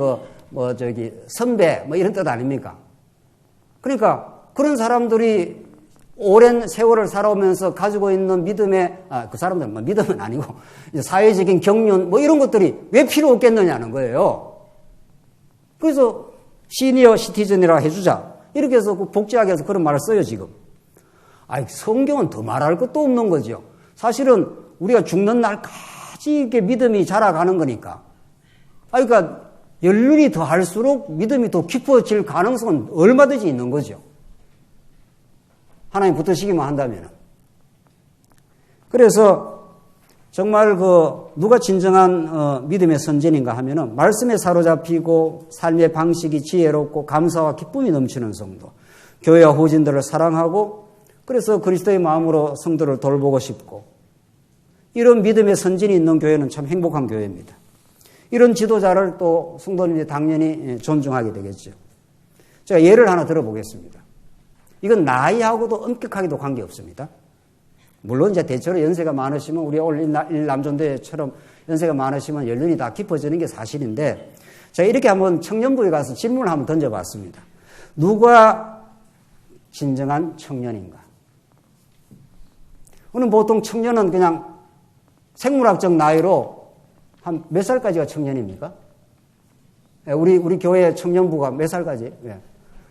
선배, 이런 뜻 아닙니까? 그러니까 그런 사람들이 오랜 세월을 살아오면서 가지고 있는 믿음의, 그 사람들은 믿음은 아니고, 사회적인 경륜, 이런 것들이 왜 필요 없겠느냐는 거예요. 그래서 시니어 시티즌이라 해주자. 이렇게 해서 복지학에서 그런 말을 써요, 지금. 성경은 더 말할 것도 없는 거죠. 사실은 우리가 죽는 날까지 이렇게 믿음이 자라가는 거니까. 그러니까 연륜이 더 할수록 믿음이 더 깊어질 가능성은 얼마든지 있는 거죠. 하나님 붙으시기만 한다면. 그래서 정말 누가 진정한 믿음의 선진인가 하면은 말씀에 사로잡히고 삶의 방식이 지혜롭고 감사와 기쁨이 넘치는 성도, 교회와 후진들을 사랑하고 그래서 그리스도의 마음으로 성도를 돌보고 싶고 이런 믿음의 선진이 있는 교회는 참 행복한 교회입니다. 이런 지도자를 또 성도님이 당연히 존중하게 되겠죠. 제가 예를 하나 들어보겠습니다. 이건 나이하고도 엄격하게도 관계없습니다. 물론 이제 대체로 연세가 많으시면 우리 오늘 남존대처럼 연세가 많으시면 연륜이 다 깊어지는 게 사실인데 제가 이렇게 한번 청년부에 가서 질문을 한번 던져봤습니다. 누가 진정한 청년인가? 오늘 보통 청년은 그냥 생물학적 나이로 한 몇 살까지가 청년입니까? 우리 교회 청년부가 몇 살까지?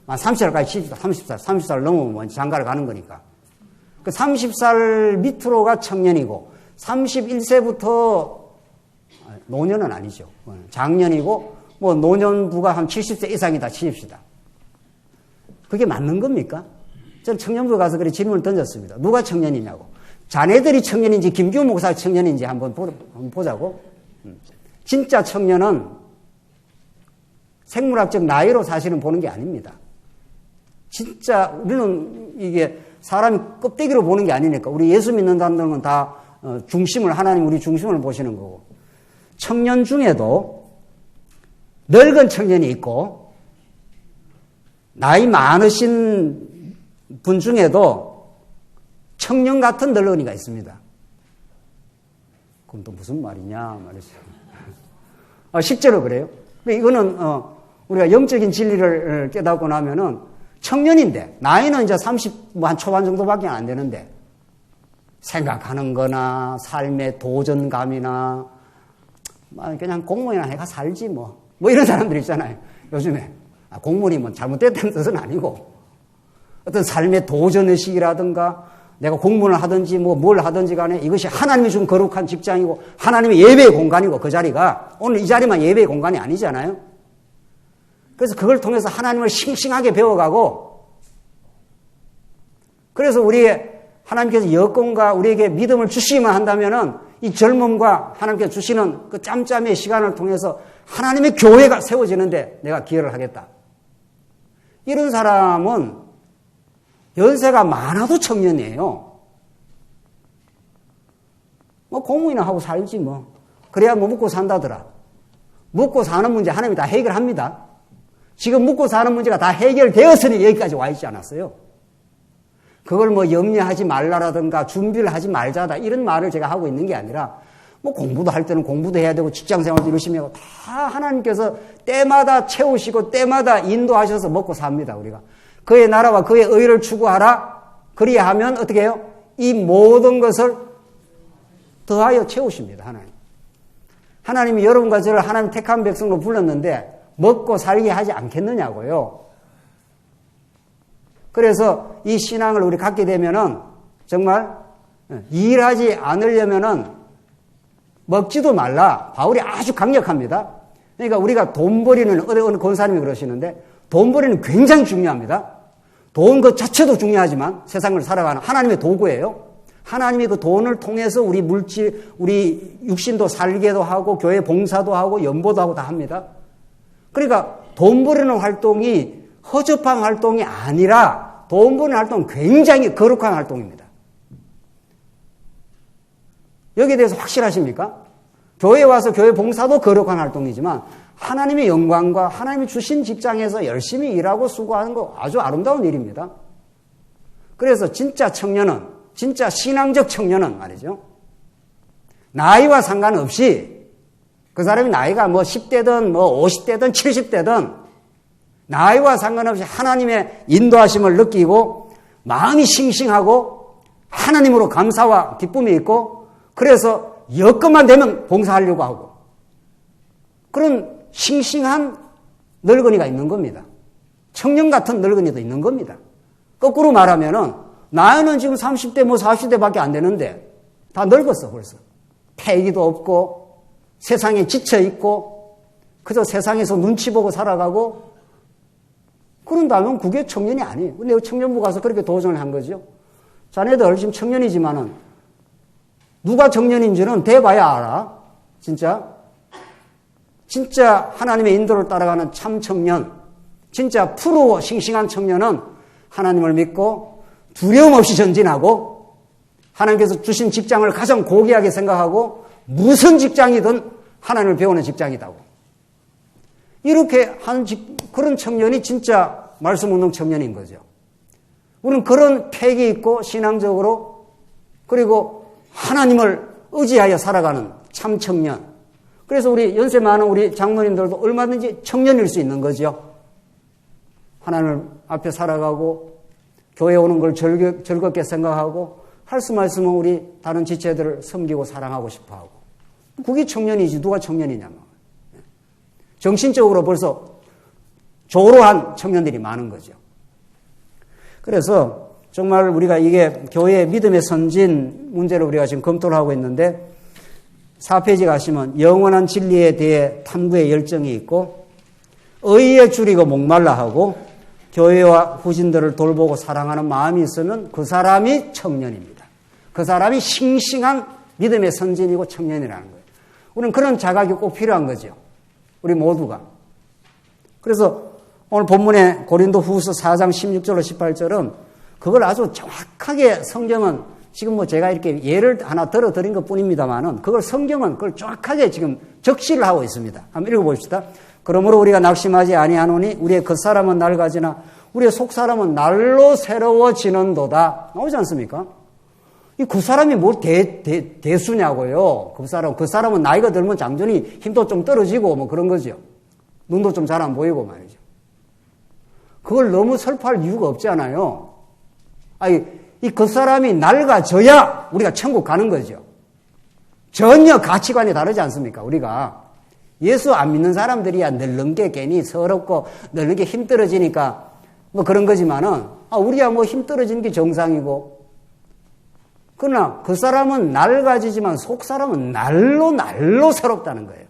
한 30살까지 칩시다. 30살 넘으면 장가를 가는 거니까. 30살 밑으로가 청년이고 31세부터 노년은 아니죠. 장년이고 노년부가 한 70세 이상이다 치십시다. 그게 맞는 겁니까? 저는 청년부에 가서 그렇게 질문을 던졌습니다. 누가 청년이냐고. 자네들이 청년인지 김규호 목사 청년인지 한번 보자고. 진짜 청년은 생물학적 나이로 사실은 보는 게 아닙니다. 진짜 우리는 이게 사람이 껍데기로 보는 게 아니니까 우리 예수 믿는 사람들은 다 중심을 하나님 우리 중심을 보시는 거고 청년 중에도 늙은 청년이 있고 나이 많으신 분 중에도 청년 같은 늙은이가 있습니다. 그럼 또 무슨 말이냐 말이죠. 실제로 그래요. 이거는 우리가 영적인 진리를 깨닫고 나면은 청년인데 나이는 이제 30한 초반 정도밖에 안 되는데 생각하는 거나 삶의 도전감이나 그냥 공무원이나 해가 살지 뭐 이런 사람들 있잖아요. 요즘에 공무원이 뭐 잘못됐다는 뜻은 아니고 어떤 삶의 도전의식이라든가 내가 공무원을 하든지 뭘 하든지 간에 이것이 하나님이 준 거룩한 직장이고 하나님의 예배의 공간이고 그 자리가 오늘 이 자리만 예배의 공간이 아니잖아요. 그래서 그걸 통해서 하나님을 싱싱하게 배워가고 그래서 하나님께서 여건과 우리에게 믿음을 주시기만 한다면은 이 젊음과 하나님께서 주시는 그 짬짬이의 시간을 통해서 하나님의 교회가 세워지는데 내가 기여를 하겠다. 이런 사람은 연세가 많아도 청년이에요. 공무원이나 하고 살지 뭐. 그래야 먹고 산다더라. 먹고 사는 문제 하나님이 다 해결합니다. 지금 먹고 사는 문제가 다 해결되었으니 여기까지 와 있지 않았어요. 그걸 염려하지 말라라든가 준비를 하지 말자다 이런 말을 제가 하고 있는 게 아니라 공부도 할 때는 공부도 해야 되고 직장생활도 열심히 하고 다 하나님께서 때마다 채우시고 때마다 인도하셔서 먹고 삽니다. 우리가 그의 나라와 그의 의를 추구하라. 그리하면 어떻게 해요? 이 모든 것을 더하여 채우십니다. 하나님이 여러분과 저를 하나님 택한 백성으로 불렀는데 먹고 살게 하지 않겠느냐고요. 그래서 이 신앙을 우리 갖게 되면은 정말 일하지 않으려면은 먹지도 말라. 바울이 아주 강력합니다. 그러니까 우리가 돈 벌이는 어느 권사님이 그러시는데 돈 벌이는 굉장히 중요합니다. 돈 그 자체도 중요하지만 세상을 살아가는 하나님의 도구예요. 하나님이 그 돈을 통해서 우리 우리 육신도 살게도 하고 교회 봉사도 하고 연보도 하고 다 합니다. 그러니까 돈 버리는 활동이 허접한 활동이 아니라 돈 버는 활동은 굉장히 거룩한 활동입니다. 여기에 대해서 확실하십니까? 교회에 와서 교회 봉사도 거룩한 활동이지만 하나님의 영광과 하나님이 주신 직장에서 열심히 일하고 수고하는 거 아주 아름다운 일입니다. 그래서 진짜 청년은, 진짜 신앙적 청년은 말이죠. 나이와 상관없이 그 사람이 나이가 10대든 50대든 70대든 나이와 상관없이 하나님의 인도하심을 느끼고 마음이 싱싱하고 하나님으로 감사와 기쁨이 있고 그래서 여건만 되면 봉사하려고 하고 그런 싱싱한 늙은이가 있는 겁니다. 청년 같은 늙은이도 있는 겁니다. 거꾸로 말하면은 나이는 지금 30대 40대밖에 안 되는데 다 늙었어 벌써. 패기도 없고 세상에 지쳐 있고 그저 세상에서 눈치 보고 살아가고 그런다면 그게 청년이 아니에요. 근데 청년부 가서 그렇게 도전을 한 거죠. 자네들 지금 청년이지만은 누가 청년인지는 대봐야 알아. 진짜 하나님의 인도를 따라가는 참 청년, 진짜 프로 싱싱한 청년은 하나님을 믿고 두려움 없이 전진하고 하나님께서 주신 직장을 가장 고귀하게 생각하고 무슨 직장이든 하나님을 배우는 직장이다고. 이렇게 한 그런 청년이 진짜 말씀 운동 청년인 거죠. 우리는 그런 패기 있고 신앙적으로 그리고 하나님을 의지하여 살아가는 참 청년. 그래서 우리 연세 많은 우리 장로님들도 얼마든지 청년일 수 있는 거죠. 하나님 앞에 살아가고 교회 오는 걸 즐겁게 생각하고 할 수 말씀은 우리 다른 지체들을 섬기고 사랑하고 싶어하고 그게 청년이지 누가 청년이냐. 정신적으로 벌써 조로한 청년들이 많은 거죠. 그래서 정말 우리가 이게 교회의 믿음의 선진 문제를 우리가 지금 검토를 하고 있는데 4페이지 가시면 영원한 진리에 대해 탐구의 열정이 있고 의에 줄이고 목말라 하고 교회와 후진들을 돌보고 사랑하는 마음이 있으면 그 사람이 청년입니다. 그 사람이 싱싱한 믿음의 선진이고 청년이라는 거예요. 우리는 그런 자각이 꼭 필요한 거죠. 우리 모두가. 그래서 오늘 본문에 고린도 후서 4장 16절로 18절은 그걸 아주 정확하게 성경은 지금 제가 이렇게 예를 하나 들어드린 것 뿐입니다만은 그걸 성경은 그걸 정확하게 지금 적시를 하고 있습니다. 한번 읽어봅시다. 그러므로 우리가 낙심하지 아니하노니 우리의 겉사람은 낡아지나 우리의 속사람은 날로 새로워지는도다. 나오지 않습니까? 그 사람이 뭘 대수냐고요. 그 사람은 나이가 들면 잠전히 힘도 좀 떨어지고 뭐 그런 거죠. 눈도 좀 잘 안 보이고 말이죠. 그걸 너무 슬퍼할 이유가 없잖아요. 그 사람이 낡아져야 우리가 천국 가는 거죠. 전혀 가치관이 다르지 않습니까? 우리가 예수 안 믿는 사람들이야 늙는 게 괜히 서럽고 늙는 게 힘 떨어지니까 뭐 그런 거지만은 우리야 뭐 힘 떨어지는 게 정상이고, 그러나 그 사람은 낡아지지만 속 사람은 날로 서럽다는 거예요.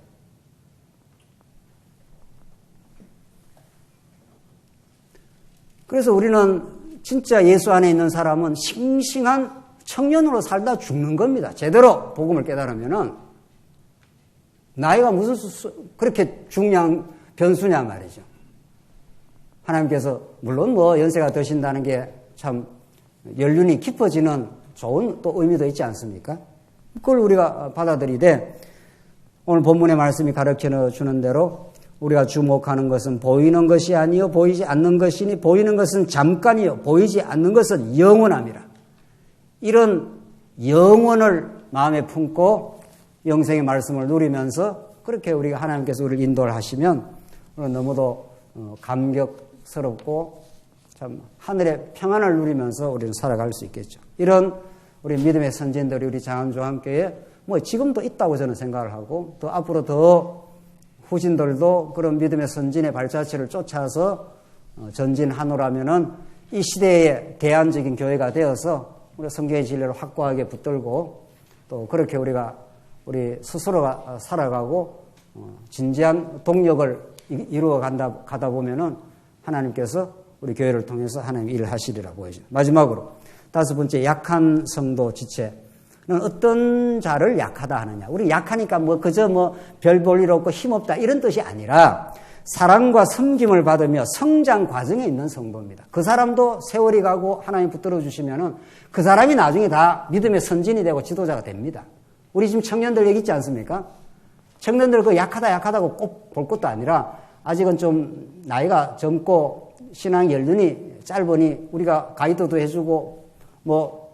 그래서 우리는 진짜 예수 안에 있는 사람은 싱싱한 청년으로 살다 죽는 겁니다. 제대로 복음을 깨달으면은 나이가 무슨 그렇게 중요한 변수냐 말이죠. 하나님께서 물론 뭐 연세가 드신다는 게 참 연륜이 깊어지는 좋은 또 의미도 있지 않습니까? 그걸 우리가 받아들이되 오늘 본문의 말씀이 가르쳐 주는 대로 우리가 주목하는 것은 보이는 것이 아니요 보이지 않는 것이니 보이는 것은 잠깐이요 보이지 않는 것은 영원함이라. 이런 영원을 마음에 품고 영생의 말씀을 누리면서 그렇게 우리가 하나님께서 우리를 인도를 하시면 너무도 감격스럽고 참 하늘의 평안을 누리면서 우리는 살아갈 수 있겠죠. 이런 우리 믿음의 선진들이 우리 장안조항교회에 뭐 지금도 있다고 저는 생각을 하고, 또 앞으로 더 후진들도 그런 믿음의 선진의 발자취를 쫓아서 전진하노라면은 이 시대의 대안적인 교회가 되어서 우리 성경의 진리를 확고하게 붙들고 또 그렇게 우리 스스로가 살아가고 진지한 동력을 이루어 가다 보면은 하나님께서 우리 교회를 통해서 하나님 일을 하시리라고 보여요. 마지막으로 5번째, 약한 성도 지체는 어떤 자를 약하다 하느냐. 우리 약하니까 그저 별 볼 일 없고 힘없다 이런 뜻이 아니라 사랑과 섬김을 받으며 성장 과정에 있는 성도입니다. 그 사람도 세월이 가고 하나님 붙들어 주시면은 그 사람이 나중에 다 믿음의 선진이 되고 지도자가 됩니다. 우리 지금 청년들 얘기 있지 않습니까? 청년들 약하다고 꼭 볼 것도 아니라 아직은 좀 나이가 젊고 신앙 연륜이 짧으니 우리가 가이드도 해주고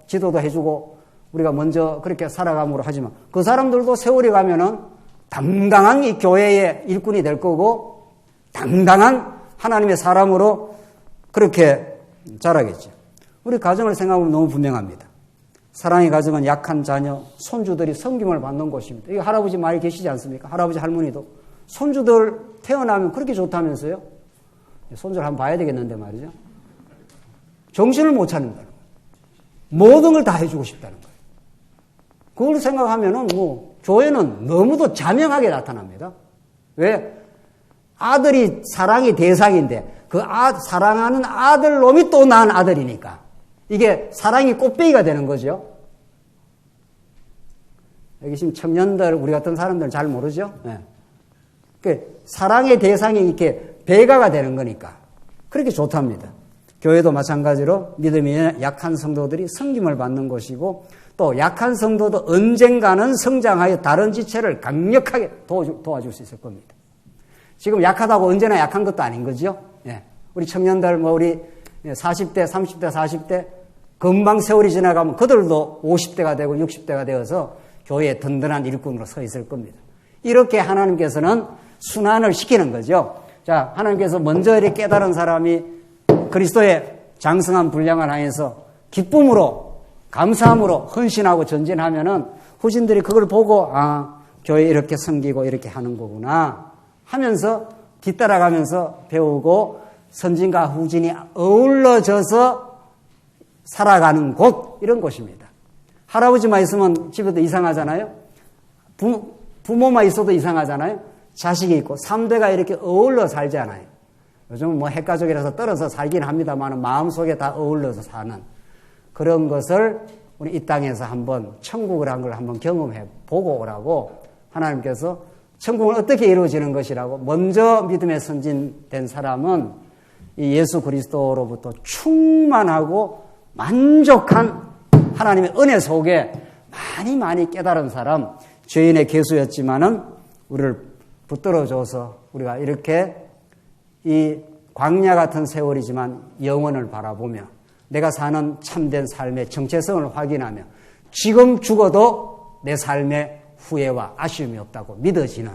지도도 해주고 우리가 먼저 그렇게 살아감으로 하지만 그 사람들도 세월이 가면은 당당한 이 교회의 일꾼이 될 거고 당당한 하나님의 사람으로 그렇게 자라겠죠. 우리 가정을 생각하면 너무 분명합니다. 사랑의 가정은 약한 자녀, 손주들이 섬김을 받는 곳입니다. 이거 할아버지 많이 계시지 않습니까? 할아버지, 할머니도. 손주들 태어나면 그렇게 좋다면서요? 손주를 한번 봐야 되겠는데 말이죠. 정신을 못 차린다는 거예요. 모든 걸 다 해주고 싶다는 거예요. 그걸 생각하면은 교회는 너무도 자명하게 나타납니다. 왜? 아들이 사랑의 대상인데 사랑하는 아들놈이 또 낳은 아들이니까 이게 사랑이 꽃배기가 되는 거죠. 여기 지금 청년들, 우리 같은 사람들은 잘 모르죠. 네. 사랑의 대상이 이렇게 배가가 되는 거니까 그렇게 좋답니다. 교회도 마찬가지로 믿음이 약한 성도들이 섬김을 받는 곳이고 또 약한 성도도 언젠가는 성장하여 다른 지체를 강력하게 도와줄 수 있을 겁니다. 지금 약하다고 언제나 약한 것도 아닌 거죠. 예. 우리 청년들, 우리 40대, 30대, 40대 금방 세월이 지나가면 그들도 50대가 되고 60대가 되어서 교회의 든든한 일꾼으로 서 있을 겁니다. 이렇게 하나님께서는 순환을 시키는 거죠. 자, 하나님께서 먼저 이렇게 깨달은 사람이 그리스도의 장성한 분량을 하여서 기쁨으로, 감사함으로 헌신하고 전진하면은 후진들이 그걸 보고, 교회 이렇게 섬기고 이렇게 하는 거구나 하면서 뒤따라가면서 배우고 선진과 후진이 어우러져서 살아가는 곳, 이런 곳입니다. 할아버지만 있으면 집에도 이상하잖아요. 부모만 있어도 이상하잖아요. 자식이 있고 3대가 이렇게 어울러 살잖아요. 요즘은 핵가족이라서 떨어져 살긴 합니다만 마음속에 다 어울러서 사는 그런 것을 우리 이 땅에서 한번 천국을 한 걸 한번 경험해 보고 오라고 하나님께서 천국은 어떻게 이루어지는 것이라고 먼저 믿음에 선진된 사람은 이 예수 그리스도로부터 충만하고 만족한 하나님의 은혜 속에 많이 깨달은 사람, 죄인의 개수였지만은 우리를 붙들어줘서 우리가 이렇게 이 광야 같은 세월이지만 영원을 바라보며 내가 사는 참된 삶의 정체성을 확인하며 지금 죽어도 내 삶에 후회와 아쉬움이 없다고 믿어지는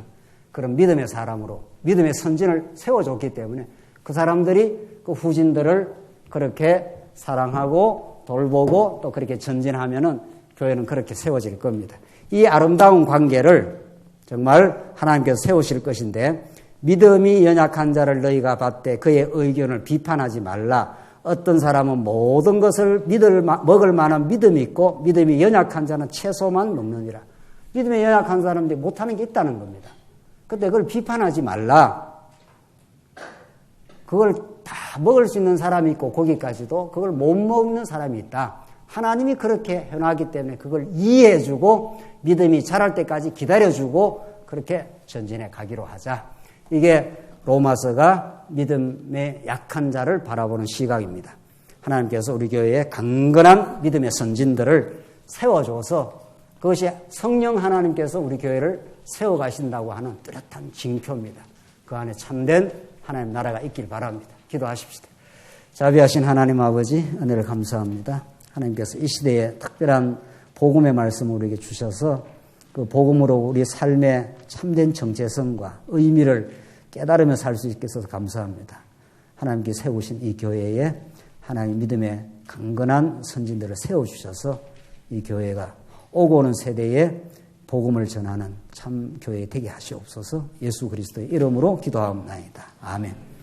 그런 믿음의 사람으로 믿음의 선진을 세워줬기 때문에 그 사람들이 그 후진들을 그렇게 사랑하고 돌보고 또 그렇게 전진하면은 교회는 그렇게 세워질 겁니다. 이 아름다운 관계를 정말 하나님께서 세우실 것인데 믿음이 연약한 자를 너희가 받되 그의 의견을 비판하지 말라. 어떤 사람은 모든 것을 먹을 만한 믿음이 있고 믿음이 연약한 자는 채소만 먹느니라. 믿음이 연약한 사람들이 못하는 게 있다는 겁니다. 근데 그걸 비판하지 말라. 그걸 다 먹을 수 있는 사람이 있고 거기까지도 그걸 못 먹는 사람이 있다. 하나님이 그렇게 해놨기 때문에 그걸 이해해주고 믿음이 자랄 때까지 기다려주고 그렇게 전진해 가기로 하자. 이게 로마서가 믿음의 약한 자를 바라보는 시각입니다. 하나님께서 우리 교회에 강건한 믿음의 선진들을 세워줘서 그것이 성령 하나님께서 우리 교회를 세워가신다고 하는 뚜렷한 징표입니다. 그 안에 참된 하나님 나라가 있길 바랍니다. 기도하십시다. 자비하신 하나님 아버지 은혜를 감사합니다. 하나님께서 이 시대에 특별한 복음의 말씀을 우리에게 주셔서 그 복음으로 우리 삶의 참된 정체성과 의미를 깨달으며 살 수 있게 해서 감사합니다. 하나님께 세우신 이 교회에 하나님 믿음의 강건한 선진들을 세워주셔서 이 교회가 오고 오는 세대에 복음을 전하는 참 교회 되게 하시옵소서. 예수 그리스도의 이름으로 기도하옵나이다. 아멘.